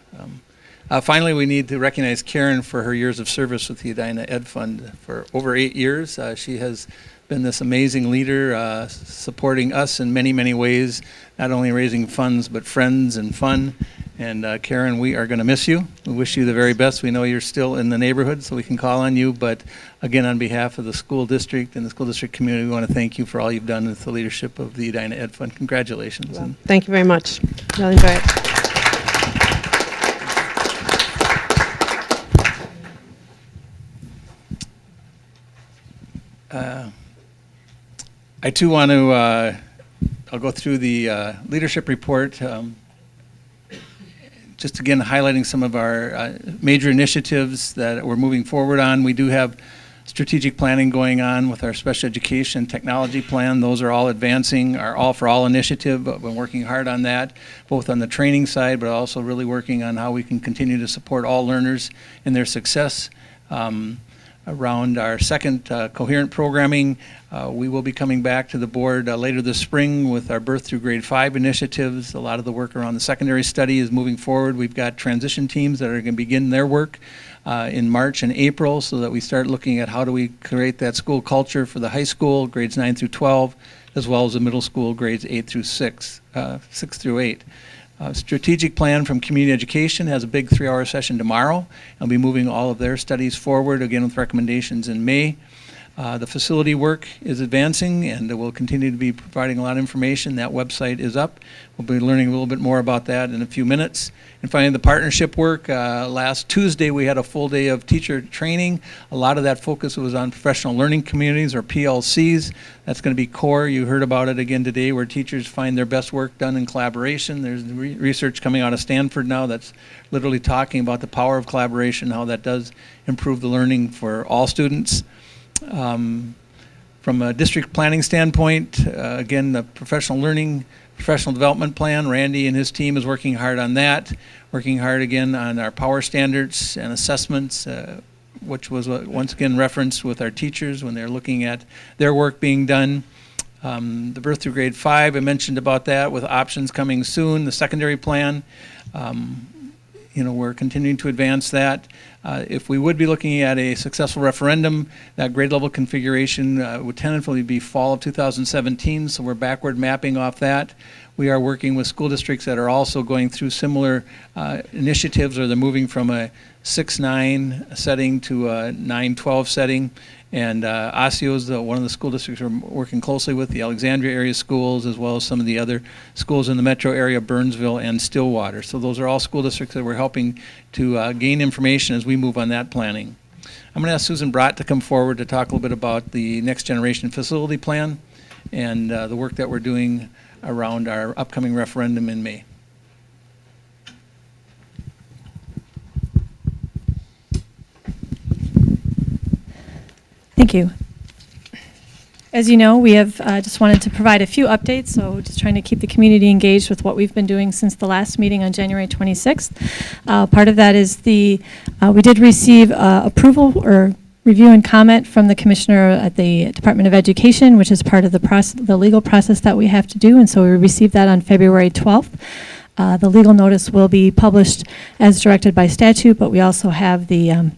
Finally, we need to recognize Karen for her years of service with the Edina Ed Fund. For over 8 years, she has been this amazing leader, supporting us in many, many ways, not only raising funds, but friends and fun. And Karen, we are going to miss you. We wish you the very best. We know you're still in the neighborhood, so we can call on you. But again, on behalf of the school district and the school district community, we want to thank you for all you've done with the leadership of the Edina Ed Fund. Congratulations. Well, thank you very much. Really enjoy it. I too want to, I'll go through the leadership report. Just again highlighting some of our major initiatives that we're moving forward on. We do have strategic planning going on with our special education technology plan. Those are all advancing. Our All for All initiative, we've been working hard on that, both on the training side, but also really working on how we can continue to support all learners in their success. Around our second coherent programming, we will be coming back to the board later this spring with our birth through grade 5 initiatives. A lot of the work around the secondary study is moving forward. We've got transition teams that are going to begin their work in March and April, so that we start looking at how do we create that school culture for the high school, grades 9 through 12, as well as the middle school, grades 8 through 6, 6 through 8. Strategic plan from community education has a big 3-hour session tomorrow. I'll be moving all of their studies forward, again with recommendations in May. The facility work is advancing, and we'll continue to be providing a lot of information. That website is up. We'll be learning a little bit more about that in a few minutes. And finally, the partnership work. Last Tuesday, we had a full day of teacher training. A lot of that focus was on professional learning communities, or PLCs. That's going to be core. You heard about it again today, where teachers find their best work done in collaboration. There's research coming out of Stanford now that's literally talking about the power of collaboration, how that does improve the learning for all students. From a district planning standpoint, again, the professional development plan, Randy and his team is working hard on that, working hard again on our power standards and assessments, which was once again referenced with our teachers when they're looking at their work being done. The birth through grade 5, I mentioned about that with options coming soon, the secondary plan. We're continuing to advance that. If we would be looking at a successful referendum, that grade level configuration would tentatively be fall of 2017, so we're backward mapping off that. we are working with school districts that are also going through similar initiatives, or they're moving from a 6-9 setting to a 9-12 setting. And Osseo is one of the school districts we're working closely with, the Alexandria area schools, as well as some of the other schools in the metro area, Burnsville and Stillwater. So those are all school districts that we're helping to gain information as we move on that planning. I'm going to ask Susan Brott to come forward to talk a little bit about the next generation facility plan and the work that we're doing around our upcoming referendum in May. Thank you. As you know, we have just wanted to provide a few updates, so just trying to keep the community engaged with what we've been doing since the last meeting on January 26th. Part of that is we did receive approval or review and comment from the commissioner at the Department of Education, which is part of the legal process that we have to do, and so we received that on February 12th. The legal notice will be published as directed by statute, but we also have the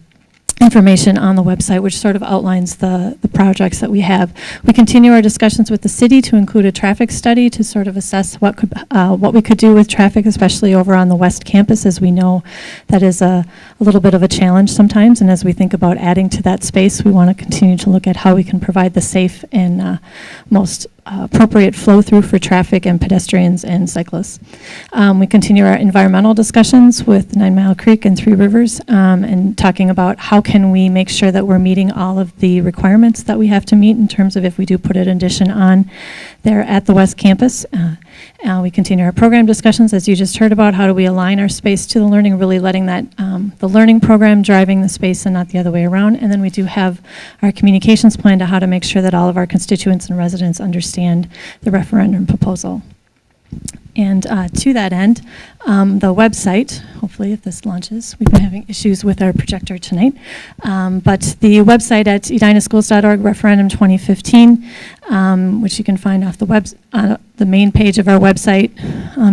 information on the website which sort of outlines the projects that we have. We continue our discussions with the city to include a traffic study to sort of assess what we could do with traffic, especially over on the West Campus, as we know that is a little bit of a challenge sometimes, and as we think about adding to that space, we want to continue to look at how we can provide the safe and most appropriate flow through for traffic and pedestrians and cyclists. We continue our environmental discussions with 9 Mile Creek and 3 Rivers and talking about how can we make sure that we're meeting all of the requirements that we have to meet in terms of if we do put an addition on there at the West Campus. We continue our program discussions, as you just heard about. How do we align our space to the learning, really letting that the learning program driving the space and not the other way around. And then we do have our communications plan to how to make sure that all of our constituents and residents understand the referendum proposal. And to that end, the website, hopefully if this launches, we've been having issues with our projector tonight, but the website at edinaschools.org, referendum 2015, which you can find off the main page of our website,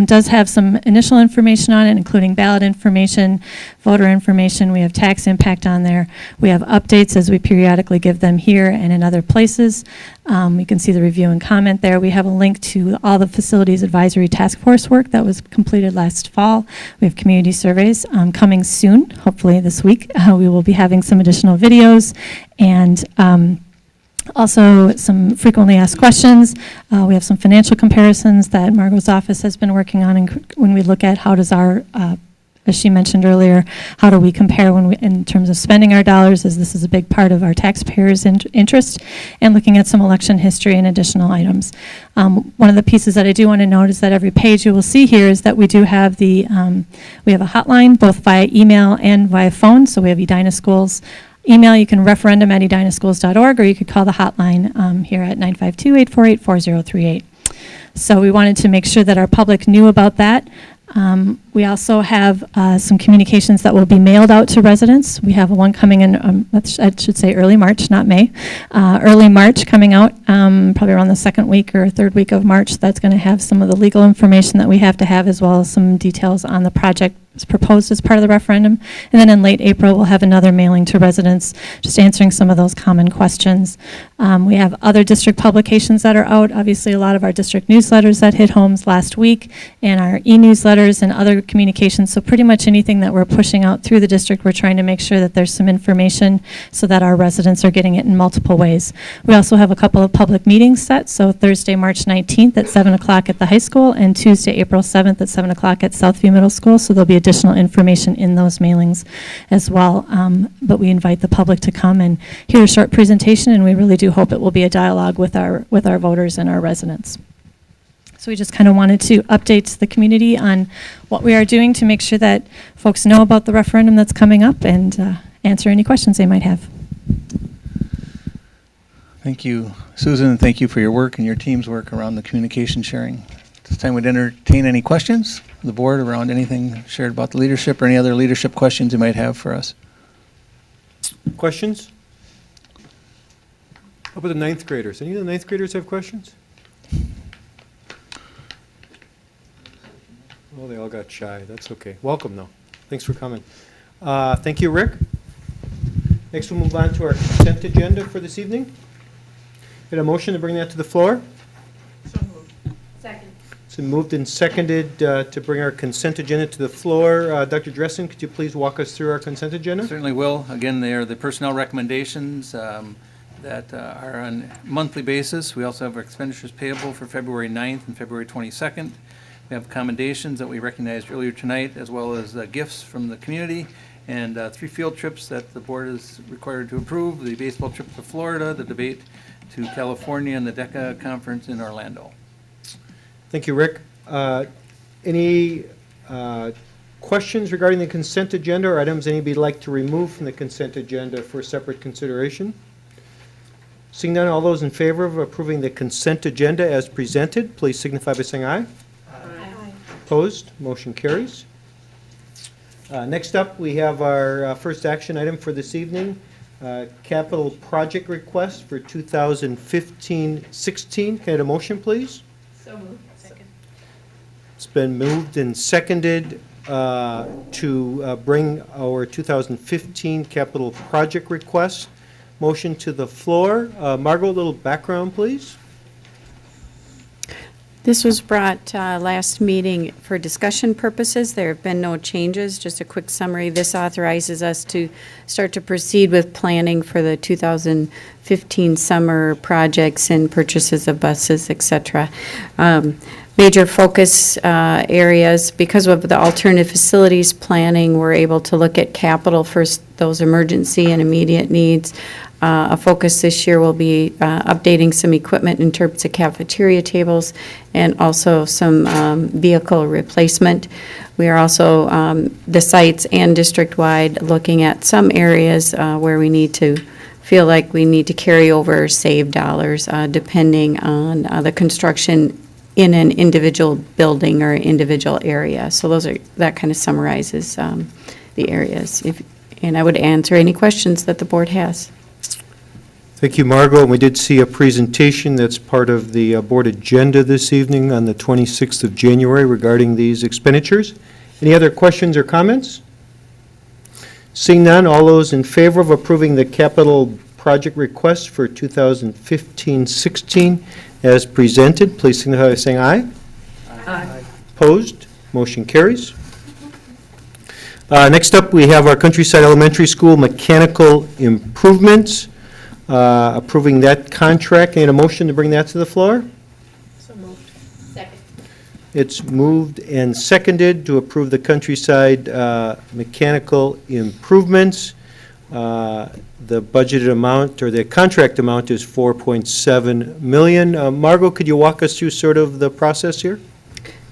does have some initial information on it, including ballot information, voter information. We have tax impact on there. We have updates as we periodically give them here and in other places. You can see the review and comment there. We have a link to all the facilities advisory task force work that was completed last fall. We have community surveys coming soon, hopefully this week. We will be having some additional videos and also some frequently asked questions. We have some financial comparisons that Margot's office has been working on, and when we look at how does our as she mentioned earlier, how do we compare in terms of spending our dollars, as this is a big part of our taxpayers' interest, and looking at some election history and additional items. One of the pieces that I do want to note is that every page you will see here is that we do have we have a hotline, both via email and via phone. So we have Edina Schools email. You can referendum at edinaschools.org, or you could call the hotline here at 952-848-4038. So we wanted to make sure that our public knew about that. We also have some communications that will be mailed out to residents. We have one coming in, I should say early March, not May. Early March coming out, probably around the second week or third week of March. That's going to have some of the legal information that we have to have, as well as some details on the project proposed as part of the referendum. And then in late April, we'll have another mailing to residents, just answering some of those common questions. We have other district publications that are out. Obviously, a lot of our district newsletters that hit homes last week, and our e-newsletters and other communications. So pretty much anything that we're pushing out through the district, we're trying to make sure that there's some information so that our residents are getting it in multiple ways. We also have a couple of public meetings set. So Thursday, March 19th at 7 o'clock at the high school, and Tuesday, April 7th at 7 o'clock at Southview Middle School. So there'll be additional information in those mailings as well. But we invite the public to come and hear a short presentation, and we really do hope it will be a dialogue with our voters and our residents. So we just kind of wanted to update the community on what we are doing to make sure that folks know about the referendum that's coming up and answer any questions they might have. Thank you, Susan, and thank you for your work and your team's work around the communication sharing. This time we'd entertain any questions from the board around anything shared about the leadership or any other leadership questions you might have for us. Questions? How about the ninth graders? Any of the ninth graders have questions? Well, they all got shy. That's okay. Welcome, though. Thanks for coming. Thank you, Rick. Next, we'll move on to our consent agenda for this evening. Get a motion to bring that to the floor? Second. It's been moved and seconded to bring our consent agenda to the floor. Dr. Dressen, could you please walk us through our consent agenda? Certainly will. Again, they are the personnel recommendations that are on a monthly basis. We also have our expenditures payable for February 9th and February 22nd. We have commendations that we recognized earlier tonight, as well as gifts from the community, and 3 field trips that the board is required to approve: the baseball trip to Florida, the debate to California, and the DECA conference in Orlando. Thank you, Rick. Any questions regarding the consent agenda or items anybody would like to remove from the consent agenda for separate consideration? Seeing none, all those in favor of approving the consent agenda as presented, please signify by saying aye. Aye. Opposed? Motion carries. Next up, we have our first action item for this evening, capital project request for 2015-16. Can I have a motion, please? So moved. Second. It's been moved and seconded to bring our 2015 capital project request motion to the floor. Margot, a little background, please. This was brought last meeting for discussion purposes. There have been no changes. Just a quick summary. This authorizes us to start to proceed with planning for the 2015 summer projects and purchases of buses, etc. Major focus areas, because of the alternative facilities planning, we're able to look at capital for those emergency and immediate needs. A focus this year will be updating some equipment in terms of cafeteria tables and also some vehicle replacement. We are also, the sites and district-wide, looking at some areas where we need to feel like we need to carry over or save dollars depending on the construction in an individual building or individual area. So that kind of summarizes the areas. And I would answer any questions that the board has. Thank you, Margot. We did see a presentation that's part of the board agenda this evening on the 26th of January regarding these expenditures. Any other questions or comments? Seeing none, all those in favor of approving the capital project request for 2015-16 as presented, please signify by saying aye. Aye. Opposed? Motion carries. Next up, we have our Countryside Elementary School mechanical improvements. Approving that contract. And a motion to bring that to the floor? So moved. Second. It's moved and seconded to approve the Countryside mechanical improvements. The budgeted amount, or the contract amount, is $4.7 million. Margot, could you walk us through sort of the process here?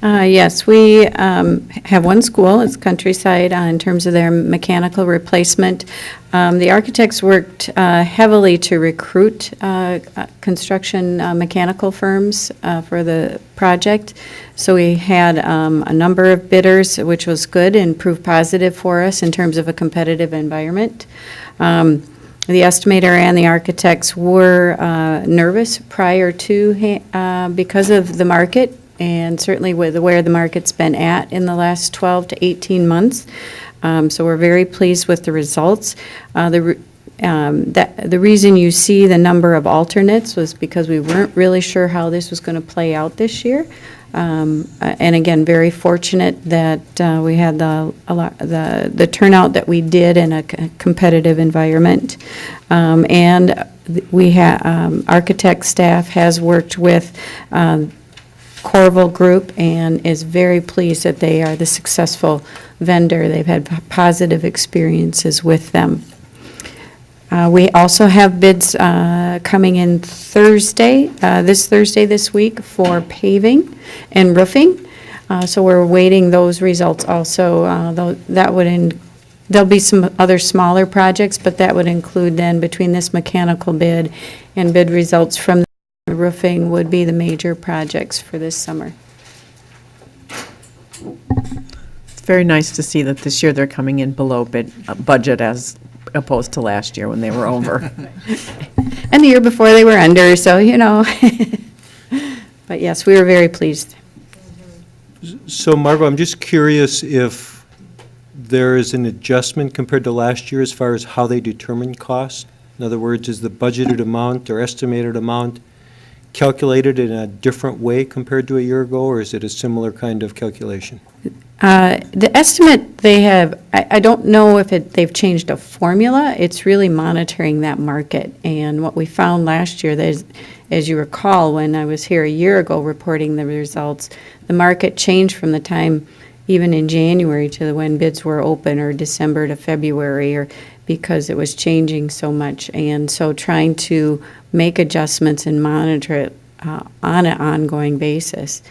Yes, we have one school, it's Countryside, in terms of their mechanical replacement. The architects worked heavily to recruit construction mechanical firms for the project. So we had a number of bidders, which was good and proved positive for us in terms of a competitive environment. The estimator and the architects were nervous prior to because of the market, and certainly with where the market's been at in the last 12 to 18 months. So we're very pleased with the results. The reason you see the number of alternates was because we weren't really sure how this was going to play out this year. And again, very fortunate that we had the turnout that we did in a competitive environment. And we have architect staff has worked with Corville Group and is very pleased that they are the successful vendor. They've had positive experiences with them. We also have bids coming in Thursday, this week, for paving and roofing. So we're awaiting those results also. There'll be some other smaller projects, but that would include then, between this mechanical bid and bid results from the roofing, would be the major projects for this summer. It's very nice to see that this year they're coming in below budget as opposed to last year when they were over. And the year before they were under, so, But yes, we were very pleased. So, Margot, I'm just curious if there is an adjustment compared to last year as far as how they determine cost. In other words, is the budgeted amount or estimated amount calculated in a different way compared to a year ago, or is it a similar kind of calculation? The estimate they have, I don't know if they've changed a formula. It's really monitoring that market. And what we found last year, as you recall, when I was here a year ago reporting the results, the market changed from the time even in January to when bids were open, or December to February, or because it was changing so much. And so trying to make adjustments and monitor it on an ongoing basis.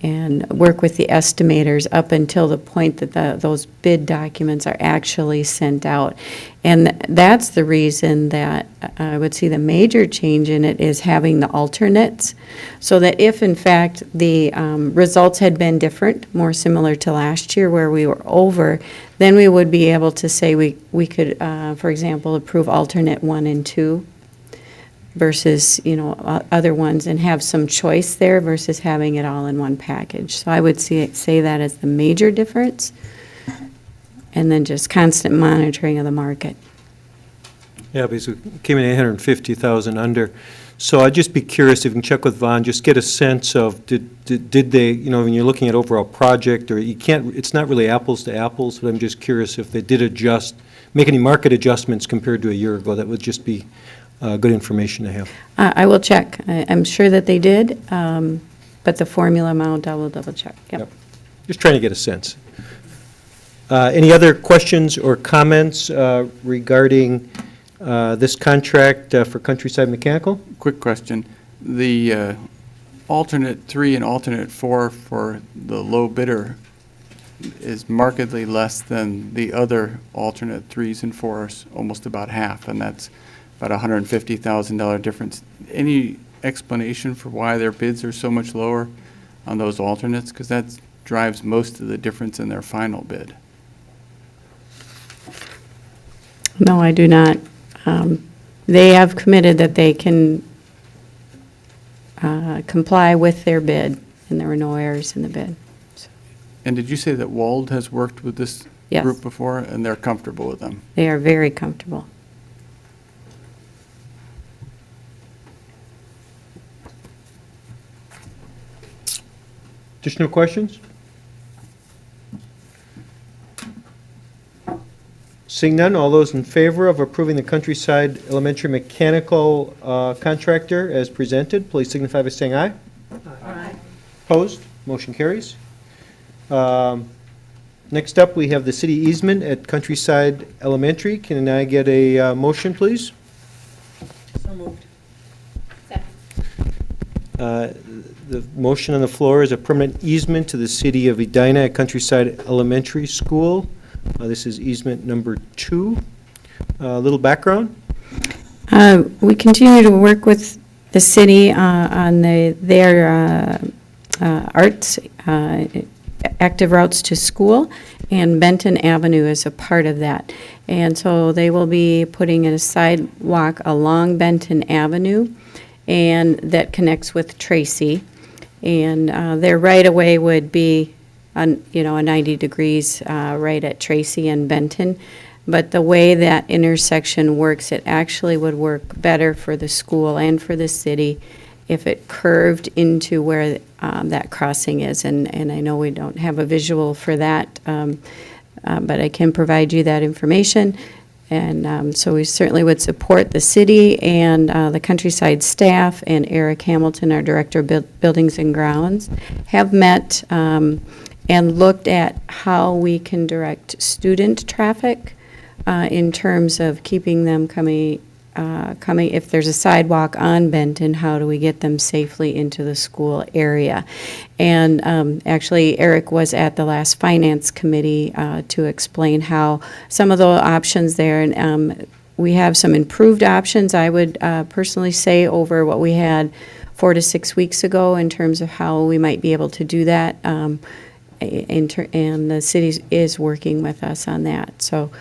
And work with the estimators up until the point that those bid documents are actually sent out. And that's the reason that I would see the major change in it is having the alternates, so that if in fact the results had been different, more similar to last year where we were over, then we would be able to say we could, for example, approve alternate 1 and 2. Versus, other ones, and have some choice there versus having it all in one package. So I would say that as the major difference, and then just constant monitoring of the market. Yeah, because it came in 850,000 under. So I'd just be curious if you can check with Vaughn, just get a sense of, did they, when you're looking at overall project, or it's not really apples to apples, but I'm just curious if they did make any market adjustments compared to a year ago. That would just be good information to have. I will check. I'm sure that they did, but the formula amount, I will double check. Yep. Just trying to get a sense. Any other questions or comments regarding this contract for Countryside Mechanical? Quick question. The alternate 3 and alternate 4 for the low bidder is markedly less than the other alternate 3s and 4s, almost about half, and that's about $150,000 difference. Any explanation for why their bids are so much lower on those alternates? Because that drives most of the difference in their final bid. No, I do not. They have committed that they can comply with their bid, and there were no errors in the bid. So. And did you say that Wald has worked with this Yes. group before, and they're comfortable with them? They are very comfortable. Additional questions? Seeing none, all those in favor of approving the Countryside Elementary Mechanical contractor as presented, please signify by saying aye. Aye. Opposed? Motion carries. Next up, we have the city easement at Countryside Elementary. Can I get a motion, please? So moved. The motion on the floor is a permanent easement to the city of Edina at Countryside Elementary School. This is easement number 2. A little background? We continue to work with the city on their arts, active routes to school, and Benton Avenue is a part of that. And so they will be putting in a sidewalk along Benton Avenue, and that connects with Tracy. And their right-of-way would be, a 90 degrees right at Tracy and Benton. But the way that intersection works, it actually would work better for the school and for the city if it curved into where that crossing is. And I know we don't have a visual for that, but I can provide you that information. And so we certainly would support the city and the Countryside staff, and Eric Hamilton, our Director of Buildings and Grounds, have met and looked at how we can direct student traffic in terms of keeping them coming, if there's a sidewalk on Benton, how do we get them safely into the school area? And actually, Eric was at the last Finance Committee to explain how some of the options there, and we have some improved options, I would personally say, over what we had 4 to 6 weeks ago in terms of how we might be able to do that. And the city is working with us on that. So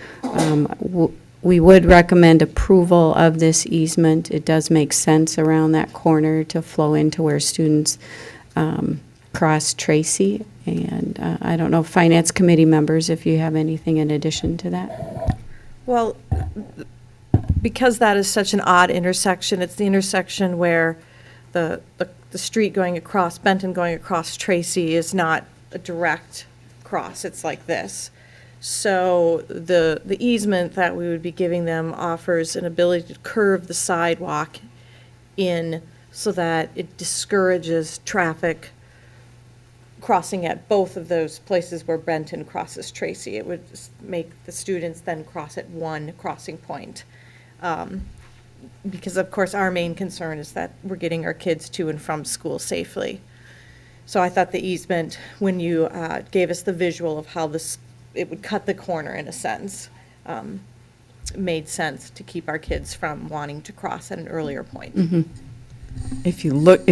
we would recommend approval of this easement. It does make sense around that corner to flow into where students cross Tracy. And I don't know, Finance Committee members, if you have anything in addition to that. Well, because that is such an odd intersection, it's the intersection where the street going across, Benton going across Tracy is not a direct cross, it's like this. So the easement that we would be giving them offers an ability to curve the sidewalk in so that it discourages traffic crossing at both of those places where Benton crosses Tracy. It would make the students then cross at one crossing point. Because of course our main concern is that we're getting our kids to and from school safely. So I thought the easement, when you gave us the visual of how it would cut the corner in a sense, made sense to keep our kids from wanting to cross at an earlier point. Mm-hmm. If you look,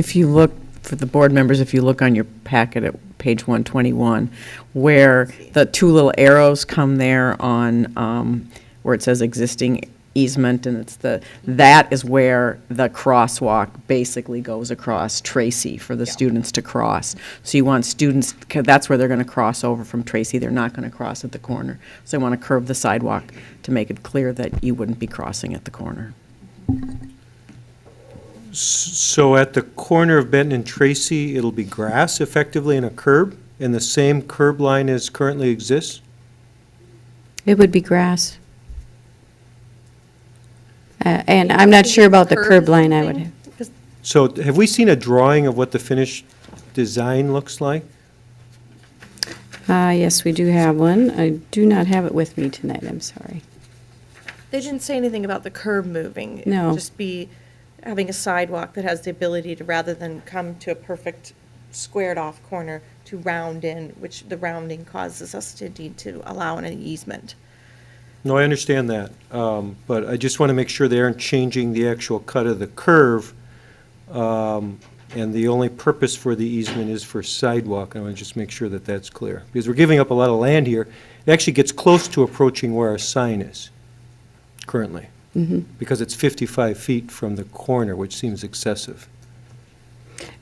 for the board members, if you look on your packet at page 121, where the two little arrows come there on, where it says existing easement, and that is where the crosswalk basically goes across Tracy for the students to cross. So you want students, that's where they're going to cross over from Tracy. They're not going to cross at the corner. So you want to curve the sidewalk to make it clear that you wouldn't be crossing at the corner. So at the corner of Benton and Tracy, it'll be grass effectively and a curb, and the same curb line as currently exists? It would be grass. And I'm not sure about the curb line I would have. So have we seen a drawing of what the finished design looks like? Yes, we do have one. I do not have it with me tonight, I'm sorry. They didn't say anything about the curb moving. It No. would just be having a sidewalk that has the ability to, rather than come to a perfect squared off corner, to round in, which the rounding causes us to need to allow an easement. No, I understand that, but I just want to make sure they aren't changing the actual cut of the curve, and the only purpose for the easement is for sidewalk. I want to just make sure that that's clear, because we're giving up a lot of land here. It actually gets close to approaching where our sign is currently, because it's 55 feet from the corner, which seems excessive.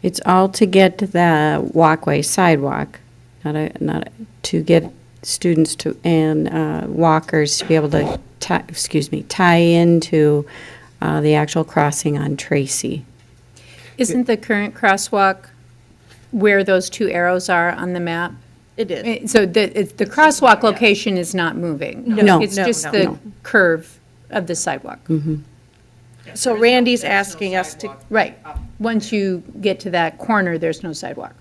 It's all to get the walkway sidewalk, not to get students to, and walkers to be able to, tie into the actual crossing on Tracy. Isn't the current crosswalk where those two arrows are on the map? It is. So the crosswalk location is not moving? No. It's No, just no. the No. curve of the sidewalk? So Randy's asking us to, Right. Once you get to that corner, there's no sidewalk.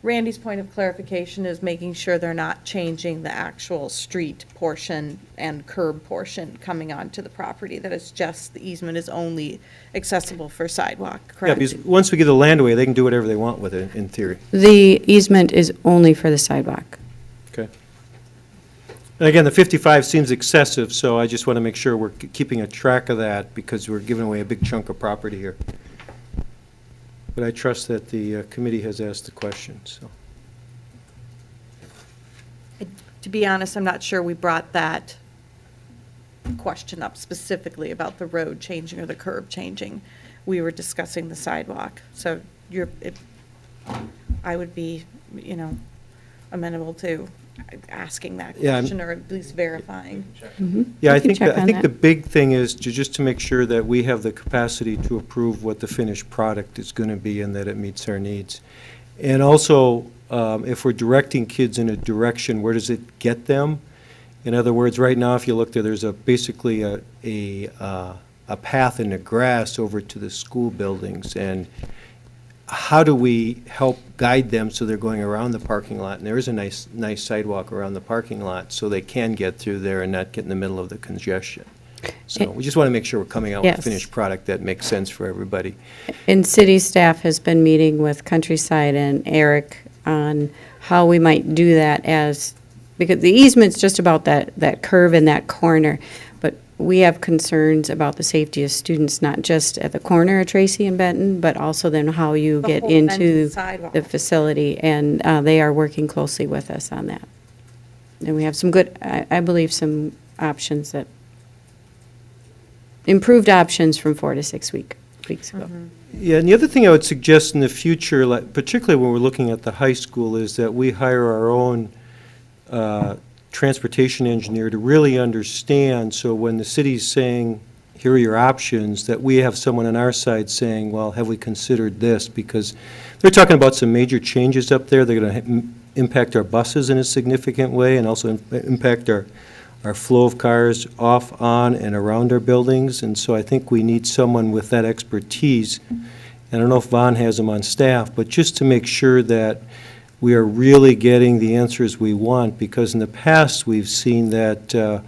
Randy's point of clarification is making sure they're not changing the actual street portion and curb portion coming onto the property, that it's just, the easement is only accessible for sidewalk, Yeah, correct? because once we give the land away, they can do whatever they want with it, in theory. The easement is only for the sidewalk. Okay. And again, the 55 seems excessive, so I just want to make sure we're keeping a track of that, because we're giving away a big chunk of property here. But I trust that the committee has asked the question, so. To be honest, I'm not sure we brought that question up specifically about the road changing or the curb changing. We were discussing the sidewalk, so I would be, amenable to asking that Yeah, I'm- question, or at least verifying. Yeah, I We can think, check on the that. big thing is just to make sure that we have the capacity to approve what the finished product is going to be and that it meets our needs. And also, if we're directing kids in a direction, where does it get them? In other words, right now, if you look there, there's basically a path in the grass over to the school buildings, and how do we help guide them so they're going around the parking lot? And there is a nice sidewalk around the parking lot, so they can get through there and not get in the middle of the congestion. So we just want to make sure we're coming out with a Yes. finished product that makes sense for everybody. And city staff has been meeting with Countryside and Eric on how we might do that because the easement's just about that curve in that corner. But we have concerns about the safety of students, not just at the corner of Tracy and Benton, but also then how you The get whole Benton into sidewalk. the facility. And they are working closely with us on that. And we have some good, I believe, some options improved options from 4 to 6 weeks ago. Yeah, and the other thing I would suggest in the future, particularly when we're looking at the high school, is that we hire our own transportation engineer to really understand, so when the city's saying, here are your options, that we have someone on our side saying, well, have we considered this? Because they're talking about some major changes up there. They're going to impact our buses in a significant way and also impact our flow of cars off, on, and around our buildings. And so I think we need someone with that expertise. I don't know if Vaughn has them on staff, but just to make sure that we are really getting the answers we want, because in the past, we've seen that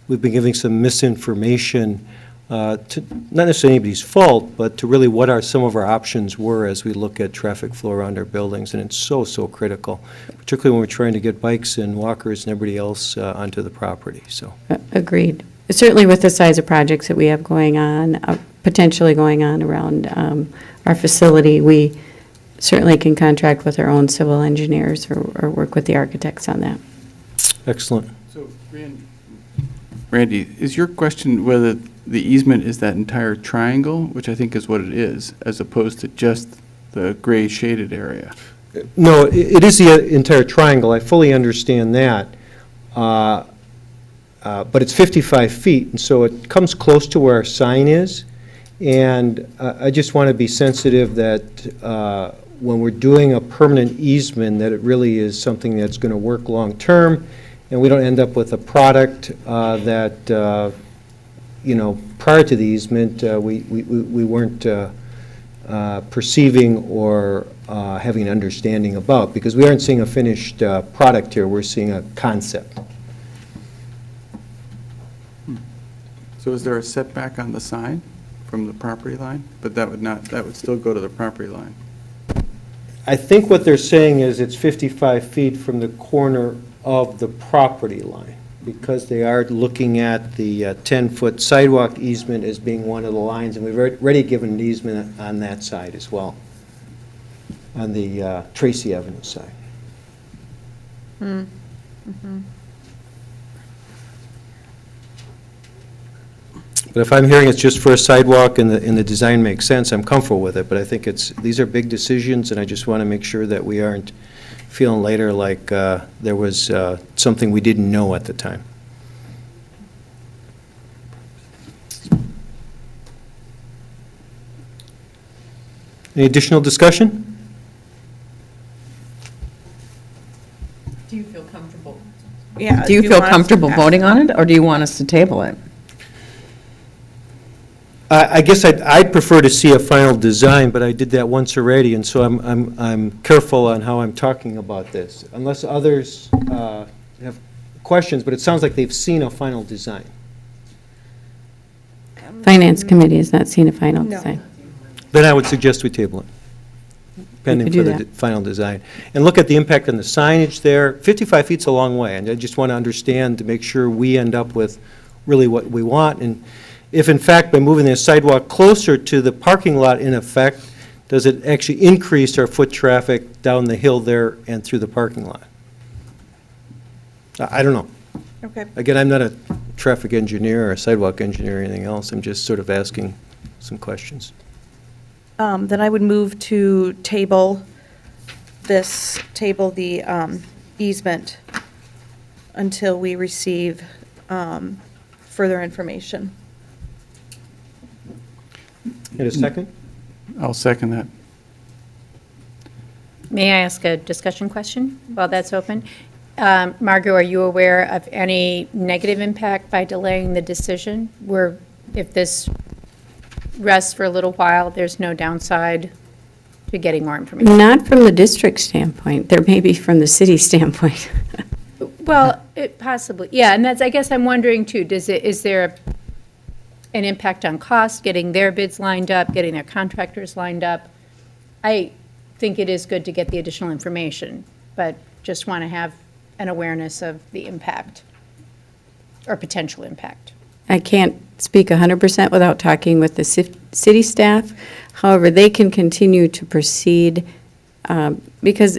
we've been giving some misinformation, to not necessarily anybody's fault, but to really what some of our options were as we look at traffic flow around our buildings, and it's so, so critical, particularly when we're trying to get bikes and walkers and everybody else onto the property, so. Agreed. Certainly with the size of projects that we have going on, potentially going on around our facility, we certainly can contract with our own civil engineers or work with the architects on that. Excellent. So, Randy, is your question whether the easement is that entire triangle, which I think is what it is, as opposed to just the gray shaded area? No, it is the entire triangle. I fully understand that. But it's 55 feet, and so it comes close to where our sign is. And I just want to be sensitive that when we're doing a permanent easement, that it really is something that's going to work long-term, and we don't end up with a product that, prior to the easement, we weren't perceiving or having an understanding about, because we aren't seeing a finished product here, we're seeing a concept. So is there a setback on the sign from the property line? But that would still go to the property line. I think what they're saying is it's 55 feet from the corner of the property line, because they are looking at the 10-foot sidewalk easement as being one of the lines, and we've already given an easement on that side as well, on the Tracy Avenue side. But if I'm hearing it's just for a sidewalk and the design makes sense, I'm comfortable with it, but I think these are big decisions, and I just want to make sure that we aren't feeling later like there was something we didn't know at the time. Any additional discussion? Do you feel comfortable? Yeah. Do you feel want us to comfortable pass voting on it, or do you want us to table it? I guess I'd prefer to see a final design, but I did that once already, and so I'm careful on how I'm talking about this, unless others have questions, but it sounds like they've seen a final design. Finance Committee has not seen a final design. Then I would suggest we table it, pending could for do the that. final design. And look at the impact on the signage there. 55 feet's a long way, and I just want to understand to make sure we end up with really what we want. And if in fact, by moving the sidewalk closer to the parking lot, in effect, does it actually increase our foot traffic down the hill there and through the parking lot? I don't know. Okay. Again, I'm not a traffic engineer or a sidewalk engineer or anything else. I'm just sort of asking some questions. Then I would move to table the easement until we receive further information. In a second? I'll second that. May I ask a discussion question while that's open? Margot, are you aware of any negative impact by delaying the decision? Where if this rests for a little while, there's no downside to getting more information? Not from the district standpoint. There may be from the city standpoint. Well, it possibly, yeah, and that's, I guess I'm wondering too, is there an impact on cost, getting their bids lined up, getting their contractors lined up? I think it is good to get the additional information, but just want to have an awareness of the impact or potential impact. I can't speak 100% without talking with the city staff. However, they can continue to proceed because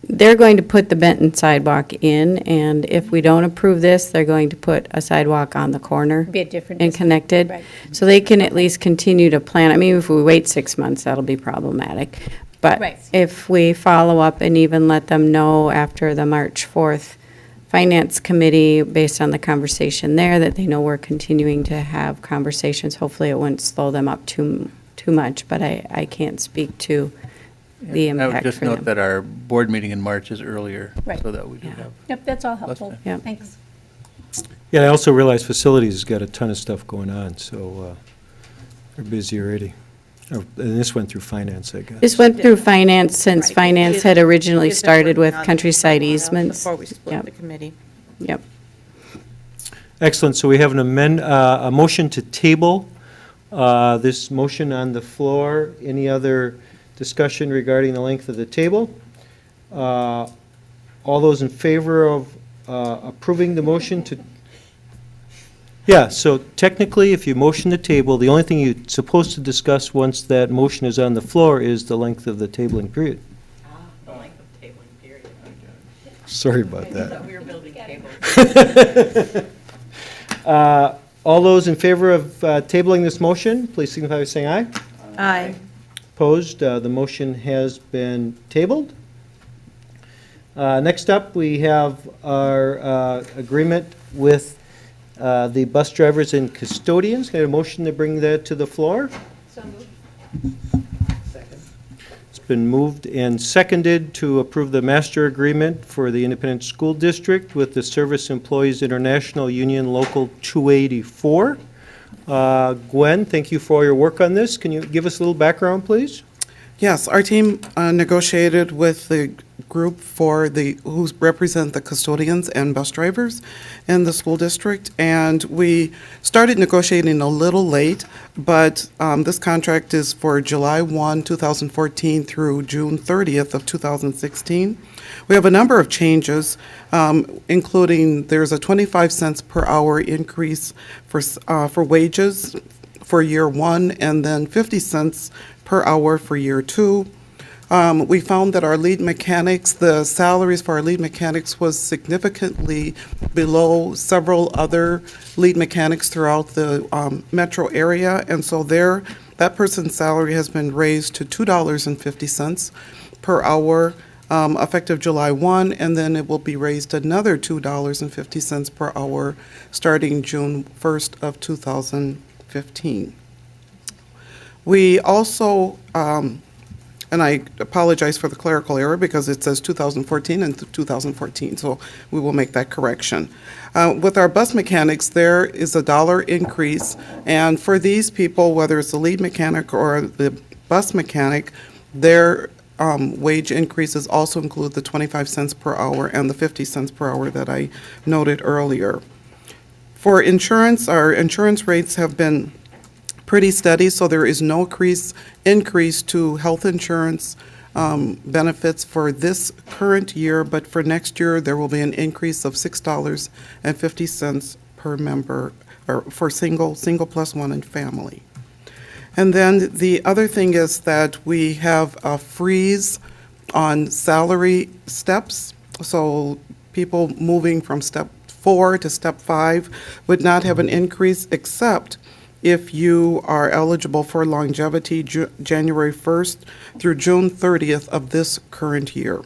they're going to put the Benton sidewalk in, and if we don't approve this, they're going to put a sidewalk on the corner. Be a different and distance, connected. right. So they can at least continue to plan. I mean, if we wait 6 months, that'll be problematic. But Right. if we follow up and even let them know after the March 4th Finance Committee, based on the conversation there, that they know we're continuing to have conversations. Hopefully, it wouldn't slow them up too much, but I can't speak to the I impact would just for note them. that our board meeting in March is earlier, Right. so that we do have. Yep, that's all less helpful. time. Yep. Thanks. Yeah, I also realize facilities has got a ton of stuff going on, so they're busy already. Oh, and this went through finance, I guess. This went through finance since Right. finance had originally We've been started with working on this countryside for a while easements. Before we split Yep. the committee. Yep. Excellent, so we have a motion to table this motion on the floor. Any other discussion regarding the length of the table? All those in favor of approving the motion to... Yeah, so technically, if you motion the table, the only thing you're supposed to discuss once that motion is on the floor is the length of the tabling period. The length of tabling period. Sorry about that. we were building tables. All those in favor of tabling this motion, please signify by saying aye. Aye. Opposed, the motion has been tabled. Next up, we have our agreement with the bus drivers and custodians. Can I have a motion to bring that to the floor? So moved. It's been moved and seconded to approve the master agreement for the Independent School District with the Service Employees International Union Local 284. Gwen, thank you for all your work on this. Can you give us a little background, please? Yes, our team negotiated with the group who represent the custodians and bus drivers in the school district, and we started negotiating a little late, but this contract is for July 1, 2014 through June 30th of 2016. We have a number of changes, including there's a 25 cents per hour increase for wages for year one, and then 50 cents per hour for year two. We found that our lead mechanics, the salaries for our lead mechanics was significantly below several other lead mechanics throughout the metro area, and so that person's salary has been raised to $2.50 per hour effective July 1, and then it will be raised another $2.50 per hour starting June 1st of 2015. We also, and I apologize for the clerical error because it says 2014 and 2014, so we will make that correction. With our bus mechanics, there is a $1 increase, and for these people, whether it's the lead mechanic or the bus mechanic, their wage increases also include the 25 cents per hour and the 50 cents per hour that I noted earlier. For insurance, our insurance rates have been pretty steady, so there is no increase to health insurance benefits for this current year, but for next year, there will be an increase of $6.50 per member, or for single plus one and family. And then the other thing is that we have a freeze on salary steps, so people moving from step 4 to step 5 would not have an increase except if you are eligible for longevity January 1st through June 30th of this current year.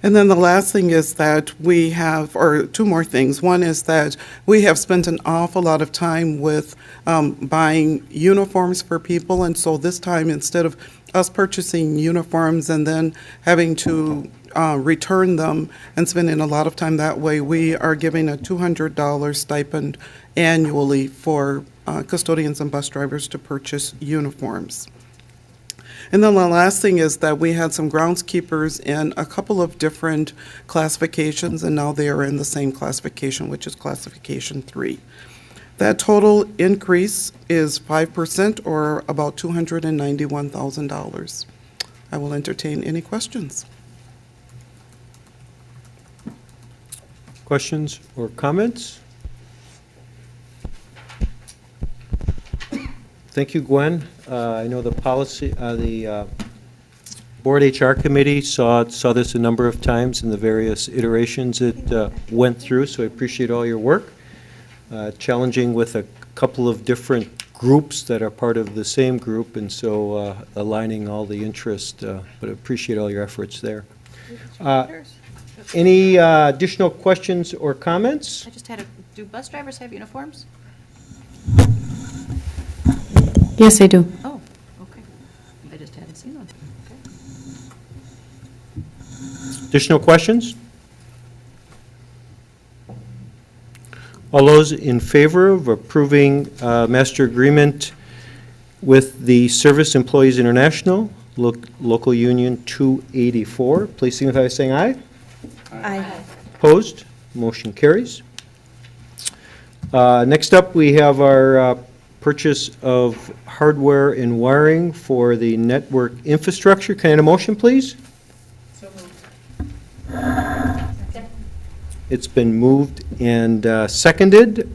And then the last thing is that we have, or two more things. One is that we have spent an awful lot of time with buying uniforms for people, and so this time, instead of us purchasing uniforms and then having to return them and spending a lot of time that way, we are giving a $200 stipend annually for custodians and bus drivers to purchase uniforms. And then the last thing is that we had some groundskeepers in a couple of different classifications, and now they are in the same classification, which is classification 3. That total increase is 5%, or about $291,000. I will entertain any questions. Questions or comments? Thank you, Gwen. I know the Board HR Committee saw this a number of times in the various iterations it went through, so I appreciate all your work. Challenging with a couple of different groups that are part of the same group, and so aligning all the interest, but appreciate all your efforts there. Any additional questions or comments? I just had a, do bus drivers have uniforms? Yes, I do. Oh, okay. I just hadn't seen one. Okay. Additional questions? All those in favor of approving master agreement with the Service Employees International, Local Union 284, please signify by saying aye. Aye. Opposed? Motion carries. Next up, we have our purchase of hardware and wiring for the network infrastructure. Can I have a motion, please? It's been moved and seconded.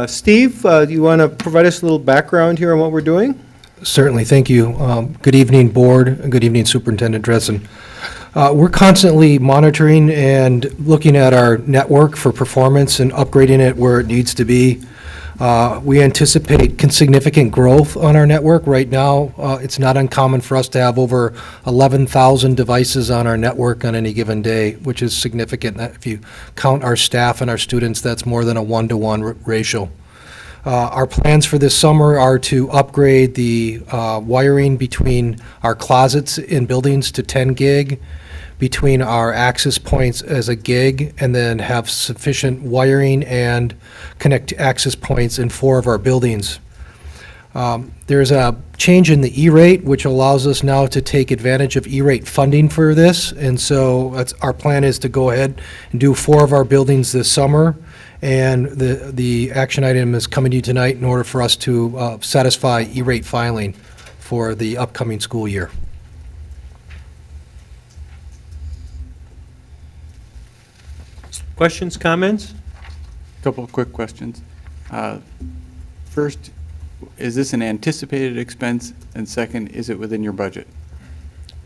Steve, do you want to provide us a little background here on what we're doing? Certainly, thank you. Good evening, Board, and good evening, Superintendent Dressen. We're constantly monitoring and looking at our network for performance and upgrading it where it needs to be. We anticipate significant growth on our network. Right now, it's not uncommon for us to have over 11,000 devices on our network on any given day, which is significant. If you count our staff and our students, that's more than a 1-to-1 ratio. Our plans for this summer are to upgrade the wiring between our closets in buildings to 10 gig, between our access points as a gig, and then have sufficient wiring and connect access points in 4 of our buildings. There's a change in the E-rate, which allows us now to take advantage of E-rate funding for this, and so our plan is to go ahead and do 4 of our buildings this summer, and the action item is coming to you tonight in order for us to satisfy E-rate filing for the upcoming school year. Questions, comments? Couple of quick questions. First, is this an anticipated expense? And second, is it within your budget?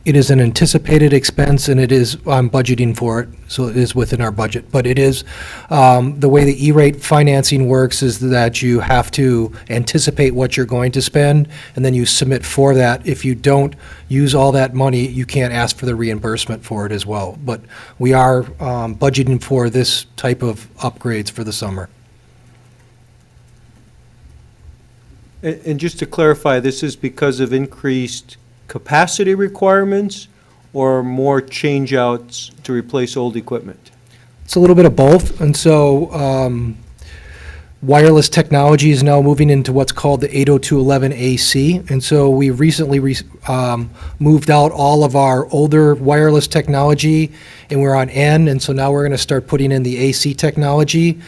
It is an anticipated expense, and it is, I'm budgeting for it, so it is within our budget. But it is, the way the E-rate financing works is that you have to anticipate what you're going to spend, and then you submit for that. If you don't use all that money, you can't ask for the reimbursement for it as well. But we are budgeting for this type of upgrades for the summer. And just to clarify, this is because of increased capacity requirements or more change-outs to replace old equipment? It's a little bit of both, and so wireless technology is now moving into what's called the 802.11ac, and so we recently moved out all of our older wireless technology, and we're on N, and so now we're going to start putting in the AC technology,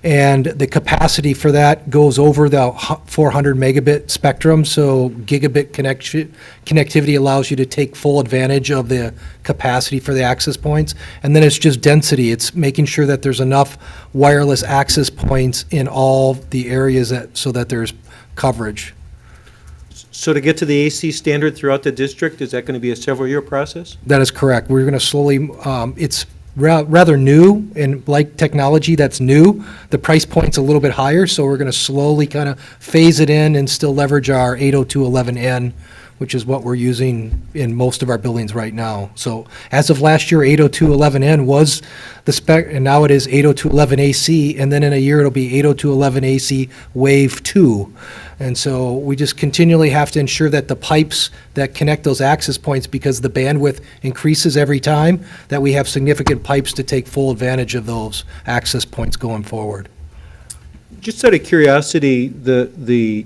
and the capacity for that goes over the 400 megabit spectrum, so gigabit connectivity allows you to take full advantage of the capacity for the access points, and then it's just density. It's making sure that there's enough wireless access points in all the areas so that there's coverage. So to get to the AC standard throughout the district, is that going to be a several-year process? That is correct. We're going to slowly, it's rather new, and like technology that's new, the price point's a little bit higher, so we're going to slowly kind of phase it in and still leverage our 802.11n, which is what we're using in most of our buildings right now. So as of last year, 802.11n was the spec, and now it is 802.11ac, and then in a year it'll be 802.11ac Wave 2. And so we just continually have to ensure that the pipes that connect those access points, because the bandwidth increases every time, that we have significant pipes to take full advantage of those access points going forward. Just out of curiosity, the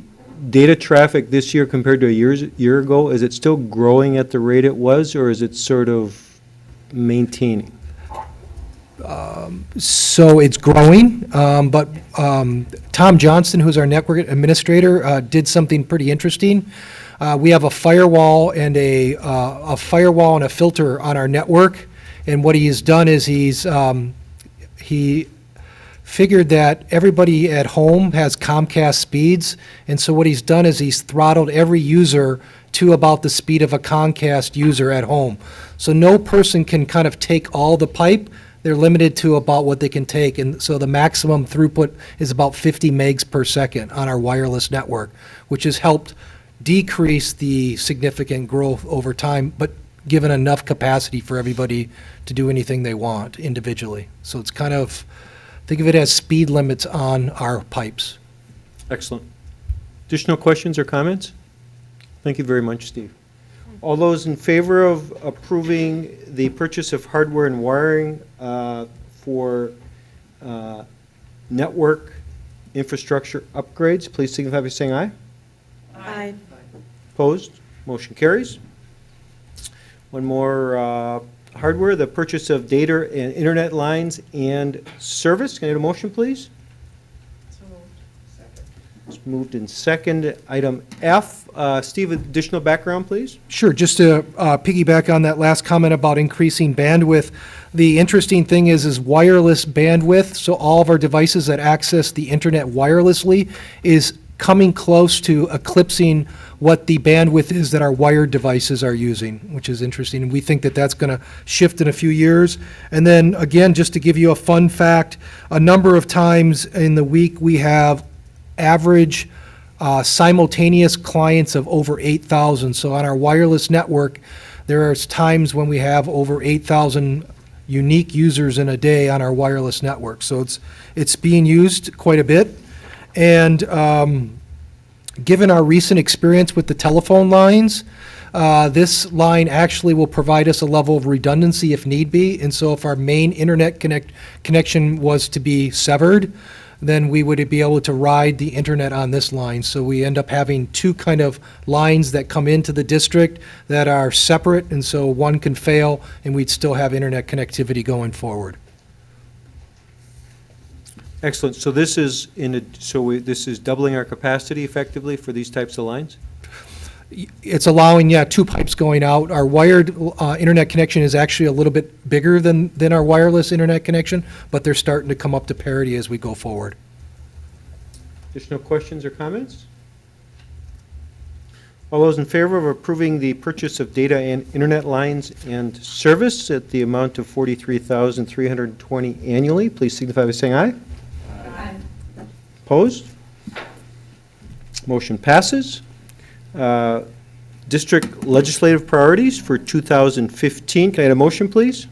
data traffic this year compared to a year ago, is it still growing at the rate it was, or is it sort of maintaining? So it's growing, but Tom Johnston, who's our network administrator, did something pretty interesting. We have a firewall and a firewall and a filter on our network, and what he has done is he figured that everybody at home has Comcast speeds, and so what he's done is he's throttled every user to about the speed of a Comcast user at home. So no person can kind of take all the pipe. They're limited to about what they can take, and so the maximum throughput is about 50 megs per second on our wireless network, which has helped decrease the significant growth over time. But given enough capacity for everybody to do anything they want individually. So it's kind of, think of it as speed limits on our pipes. Excellent. Additional questions or comments? Thank you very much, Steve. All those in favor of approving the purchase of hardware and wiring for network infrastructure upgrades, please signify by saying aye. Aye. Opposed? Motion carries. One more hardware, the purchase of data and internet lines and service. Can I get a motion, please? It's moved in second. Item F. Steve, additional background, please? Sure, just to piggyback on that last comment about increasing bandwidth, the interesting thing is wireless bandwidth, so all of our devices that access the internet wirelessly is coming close to eclipsing what the bandwidth is that our wired devices are using, which is interesting. And we think that that's going to shift in a few years. And then, again, just to give you a fun fact, a number of times in the week we have average simultaneous clients of over 8,000. So on our wireless network, there are times when we have over 8,000 unique users in a day on our wireless network. So it's being used quite a bit. And given our recent experience with the telephone lines, this line actually will provide us a level of redundancy if need be. And so if our main internet connection was to be severed, then we would be able to ride the internet on this line. So we end up having two kind of lines that come into the district that are separate, and so one can fail, and we'd still have internet connectivity going forward. Excellent. So this is this is doubling our capacity effectively for these types of lines? It's allowing, two pipes going out. Our wired internet connection is actually a little bit bigger than our wireless internet connection, but they're starting to come up to parity as we go forward. Additional questions or comments? All those in favor of approving the purchase of data and internet lines and service at the amount of $43,320 annually, please signify by saying aye. Aye. Opposed? Motion passes. District legislative priorities for 2015. Can I get a motion, please?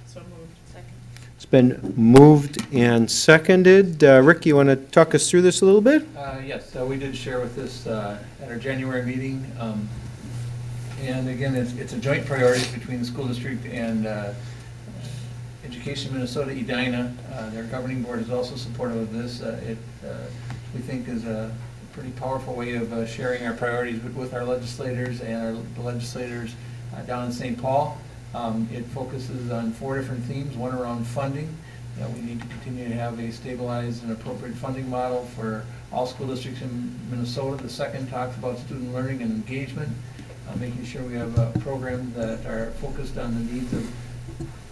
So moved. Second. It's been moved and seconded. Rick, you want to talk us through this a little bit? Yes, we did share with this at our January meeting. And again, it's a joint priority between the school district and Education Minnesota, Edina. Their governing board is also supportive of this. We think is a pretty powerful way of sharing our priorities with our legislators and the legislators down in St. Paul. It focuses on 4 different themes, one around funding. We need to continue to have a stabilized and appropriate funding model for all school districts in Minnesota. The second talks about student learning and engagement, making sure we have programs that are focused on the needs of...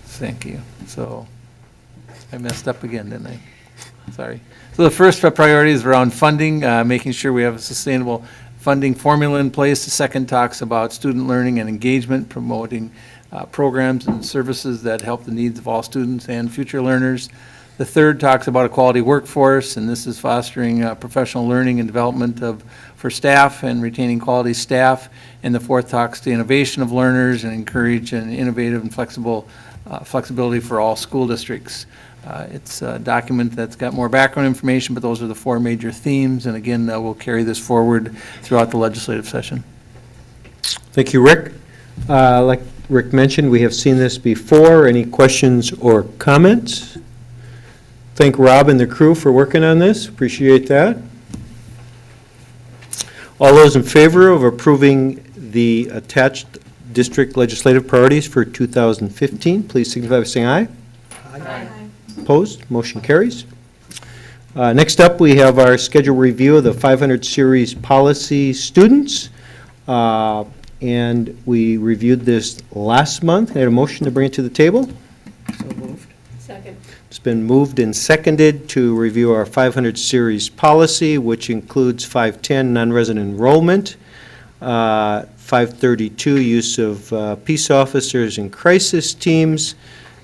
Thank you. So I messed up again, didn't I? Sorry. So the first priority is around funding, making sure we have a sustainable funding formula in place. The second talks about student learning and engagement, promoting programs and services that help the needs of all students and future learners. The third talks about a quality workforce, and this is fostering professional learning and development for staff and retaining quality staff. And the fourth talks to innovation of learners and encourage an innovative and flexibility for all school districts. It's a document that's got more background information, but those are the 4 major themes. And again, we'll carry this forward throughout the legislative session. Thank you, Rick. Like Rick mentioned, we have seen this before. Any questions or comments? Thank Rob and the crew for working on this. Appreciate that. All those in favor of approving the attached district legislative priorities for 2015, please signify by saying aye. Aye. Opposed? Motion carries. Next up, we have our schedule review of the 500 series policy students. And we reviewed this last month. I had a motion to bring it to the table. So moved. Second. It's been moved and seconded to review our 500 series policy, which includes 510 non-resident enrollment, 532 use of peace officers and crisis teams,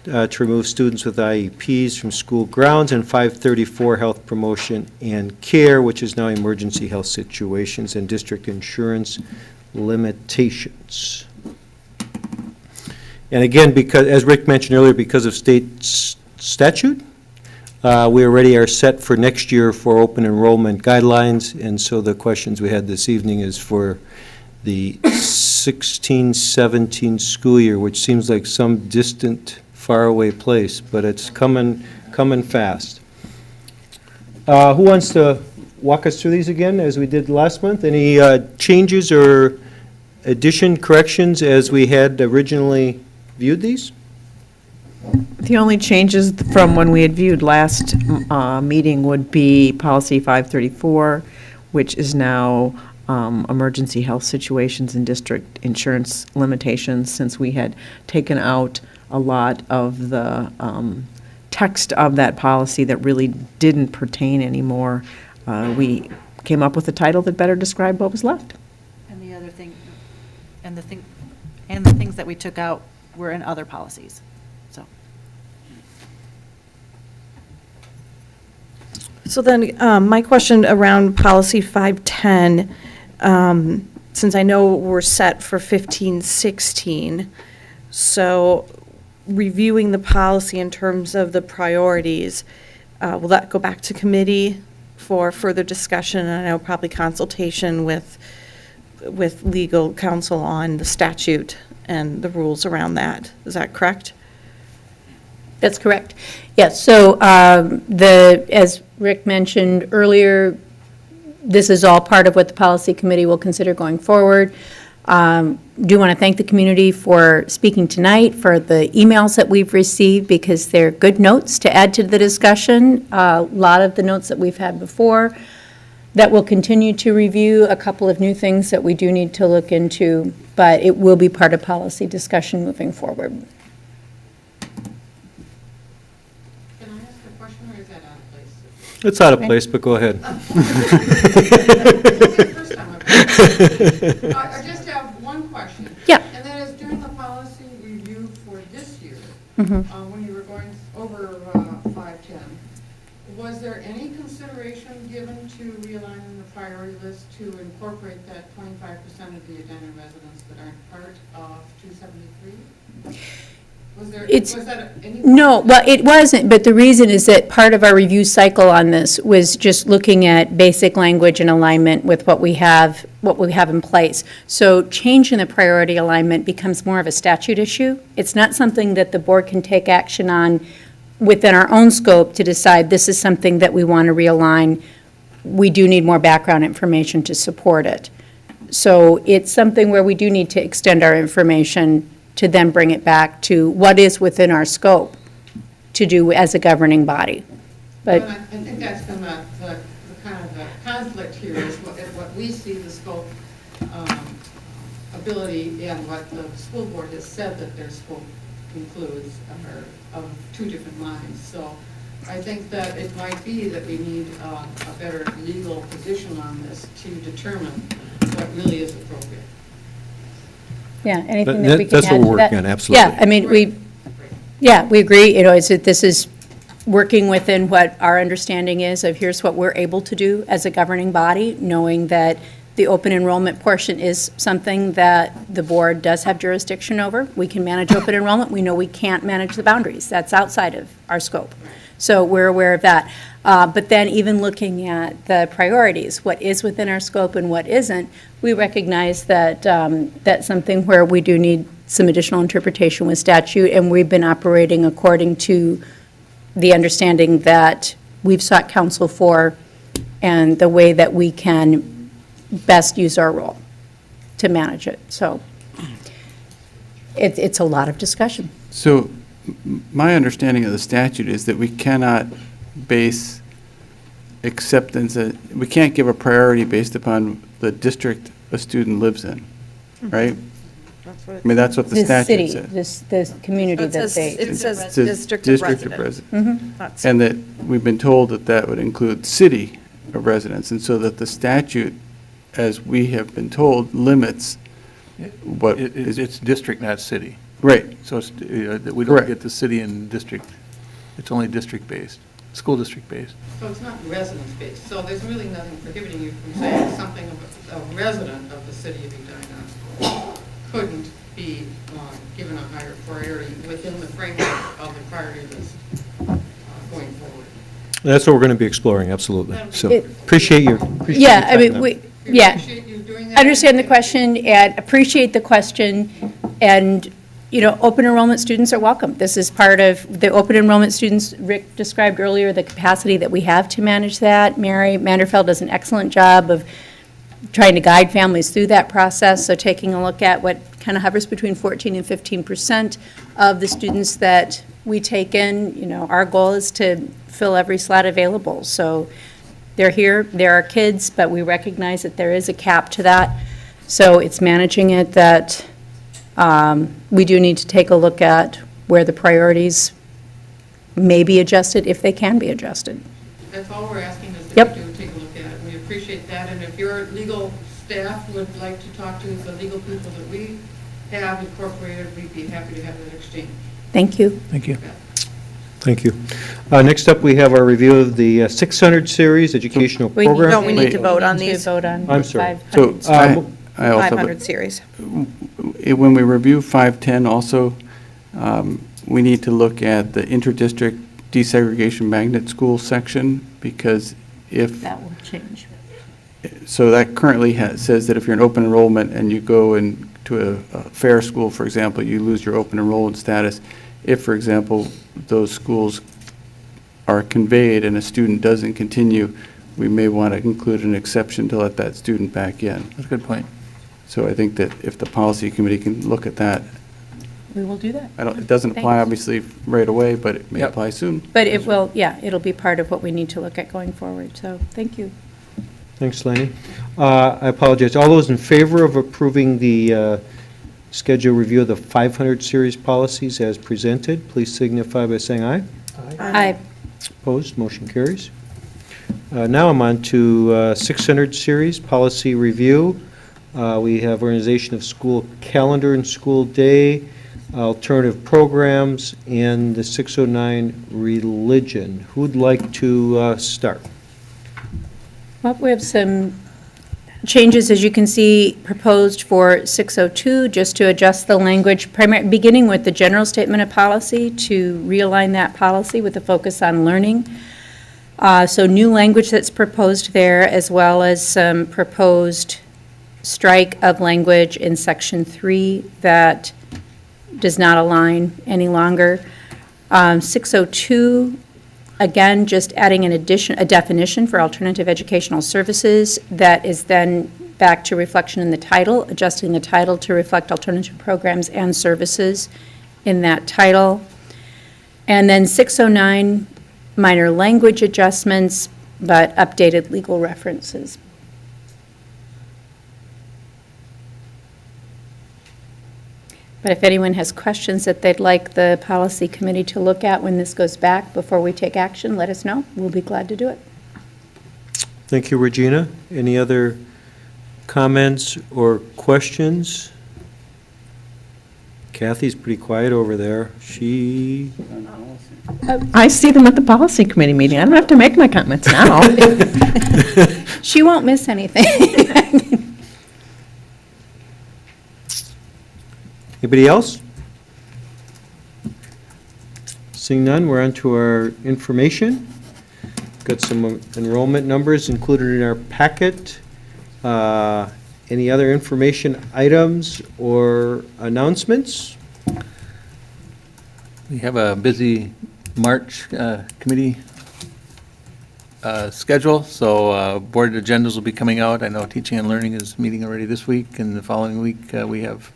to remove students with IEPs from school grounds, and 534 health promotion and care, which is now emergency health situations and district insurance limitations. And again, because, as Rick mentioned earlier, because of state statute, we already are set for next year for open enrollment guidelines, and so the questions we had this evening is for the 16-17 school year, which seems like some distant, faraway place, but it's coming fast. Who wants to walk us through these again, as we did last month? Any changes or corrections as we had originally viewed these? The only changes from when we had viewed last meeting would be policy 534, which is now emergency health situations and district insurance limitations, since we had taken out a lot of the text of that policy that really didn't pertain anymore. We came up with a title that better described what was left. And the other thing, and the things that we took out were in other policies, so. So then, my question around policy 510, since I know we're set for 15-16, so reviewing the policy in terms of the priorities, will that go back to committee for further discussion? And I know probably consultation with legal counsel on the statute and the rules around that. Is that correct? That's correct. Yes, so as Rick mentioned earlier, this is all part of what the policy committee will consider going forward. Do want to thank the community for speaking tonight, for the emails that we've received, because they're good notes to add to the discussion. A lot of the notes that we've had before that we'll continue to review, a couple of new things that we do need to look into, but it will be part of policy discussion moving forward. Can I ask a question, or is that out of place? It's out of place, but go ahead. I just have one question. Yeah. And that is, during the policy review for this year, when you were going over 510, was there any consideration given to realigning the priority list to incorporate that 25% of the Edina residents that aren't part of 273? Was that any? No, well, it wasn't, but the reason is that part of our review cycle on this was just looking at basic language and alignment with what we have in place. So changing the priority alignment becomes more of a statute issue. It's not something that the board can take action on within our own scope to decide this is something that we want to realign. We do need more background information to support it. So it's something where we do need to extend our information to then bring it back to what is within our scope to do as a governing body. But I think that's been the kind of the conflict here is what we see the scope ability and what the school board has said that their scope includes are of two different minds. So I think that it might be that we need a better legal position on this to determine what really is appropriate. yeah, anything that we can add to that. That's what we're working on, absolutely. Yeah, I mean, we agree, this is working within what our understanding is of here's what we're able to do as a governing body, knowing that the open enrollment portion is something that the board does have jurisdiction over. We can manage open enrollment. We know we can't manage the boundaries. That's outside of our scope. So we're aware of that. But then even looking at the priorities, what is within our scope and what isn't, we recognize that that's something where we do need some additional interpretation with statute, and we've been operating according to the understanding that we've sought counsel for and the way that we can best use our role to manage it. So it's a lot of discussion. So my understanding of the statute is that we cannot base acceptance, we can't give a priority based upon the district a student lives in, right? I mean, that's what the statute says. This community It that says- they. it says It says district of residence. residence. Not And that we've been told that that would include city of residence, and so that the statute, as we have been told, limits what is. It's district, not city. Right. So it's, that we don't Correct. get the city and district. It's only district-based, school district-based. So it's not residence-based, so there's really nothing prohibiting you from saying something of a resident of the city of Edina couldn't be given a higher priority within the framework of the priority list going forward. That's what we're going to be exploring, absolutely. So It- appreciate your. Yeah, I mean, We yeah. appreciate you doing that. Understand the question and appreciate the question, and, you know, open enrollment students are welcome. This is part of the open enrollment students, Rick described earlier, the capacity that we have to manage that. Mary Manderfeld does an excellent job of trying to guide families through that process, so taking a look at what kind of hovers between 14 and 15% of the students that we take in. You know, our goal is to fill every slot available, so they're here, there are kids, but we recognize that there is a cap to that, so it's managing it that we do need to take a look at where the priorities may be adjusted, if they can be adjusted. That's all we're asking is Yep. that you do take a look at it. We appreciate that, and if your legal staff would like to talk to the legal people that we have incorporated, we'd be happy to have that exchange. Thank you. Thank you. Thank you. Next up, we have our review of the 600 series educational We program. No, we need to Wait. vote on need to these. vote on I'm sorry. 500. So I also, 500 series. when we review 510 also, we need to look at the interdistrict desegregation magnet school section, because if, That will change. so that currently says that if you're in open enrollment and you go into a fair school, for example, you lose your open enrollment status. If, for example, those schools are conveyed and a student doesn't continue, we may want to include an exception to let that student back in. That's a good point. So I think that if the policy committee can look at that, We will do that. it doesn't apply Thanks. obviously right away, but it may Yep. apply soon. But it will, yeah, it'll be part of what we need to look at going forward, so thank you. Thanks, Lenny. I apologize. All those in favor of approving the schedule review of the 500 series policies as presented, please signify by saying aye. Aye. Opposed, motion carries. Now I'm on to 600 series policy review. We have organization of school calendar and school day, alternative programs, and the 609 religion. Who'd like to start? Well, we have some changes, as you can see, proposed for 602, just to adjust the language, beginning with the general statement of policy, to realign that policy with a focus on learning. So new language that's proposed there, as well as some proposed strike of language in Section 3 that does not align any longer. 602, again, just adding a definition for alternative educational services that is then back to reflection in the title, adjusting the title to reflect alternative programs and services in that title. And then 609, minor language adjustments, but updated legal references. But if anyone has questions that they'd like the policy committee to look at when this goes back before we take action, let us know. We'll be glad to do it. Thank you, Regina. Any other comments or questions? Kathy's pretty quiet over there. She, I see them at the policy committee meeting. I don't have to make my comments now. She won't miss anything. anybody else? Seeing none, we're on to our information. Got some enrollment numbers included in our packet. Any other information items or announcements? We have a busy March committee schedule, so board agendas will be coming out. I know Teaching and Learning is meeting already this week, and the following week we have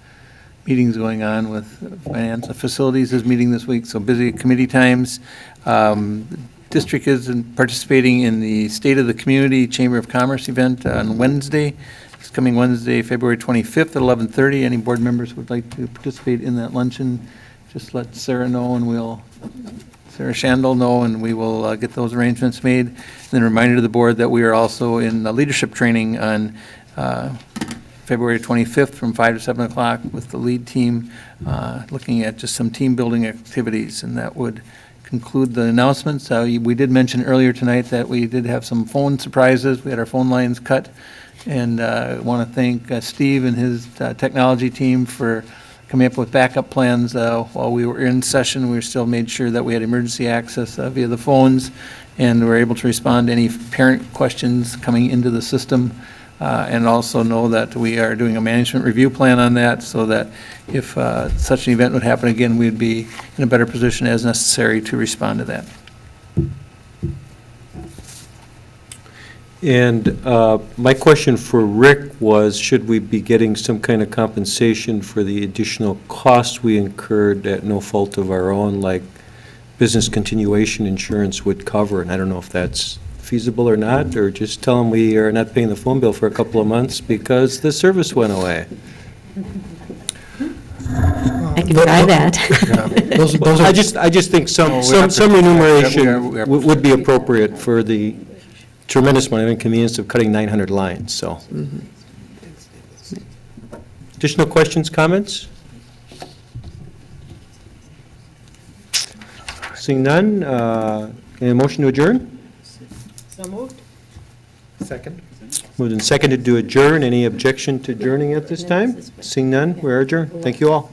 meetings going on with Finance. Facilities is meeting this week, so busy committee times. District is participating in the State of the Community Chamber of Commerce event on Wednesday. It's coming Wednesday, February 25th at 11:30. Any board members would like to participate in that luncheon, just let Sarah know, and Sarah Shandel know, and we will get those arrangements made. And then a reminder to the board that we are also in leadership training on February 25th from 5 to 7 o'clock with the lead team, looking at just some team building activities, and that would conclude the announcements. We did mention earlier tonight that we did have some phone surprises. We had our phone lines cut, and I want to thank Steve and his technology team for coming up with backup plans while we were in session. We still made sure that we had emergency access via the phones, and were able to respond to any parent questions coming into the system. And also know that we are doing a management review plan on that, so that if such an event would happen again, we'd be in a better position as necessary to respond to that. And my question for Rick was, should we be getting some kind of compensation for the additional costs we incurred at no fault of our own, like business continuation insurance would cover? And I don't know if that's feasible or not, or just tell them we are not paying the phone bill for a couple of months because the service went away. I can try that. I just think some remuneration would be appropriate for the tremendous amount of inconvenience of cutting 900 lines, so. Additional questions, comments? Seeing none, any motion to adjourn? So moved. Second. Moved and seconded to adjourn. Any objection to adjourning at this time? Seeing none, we're adjourned. Thank you all.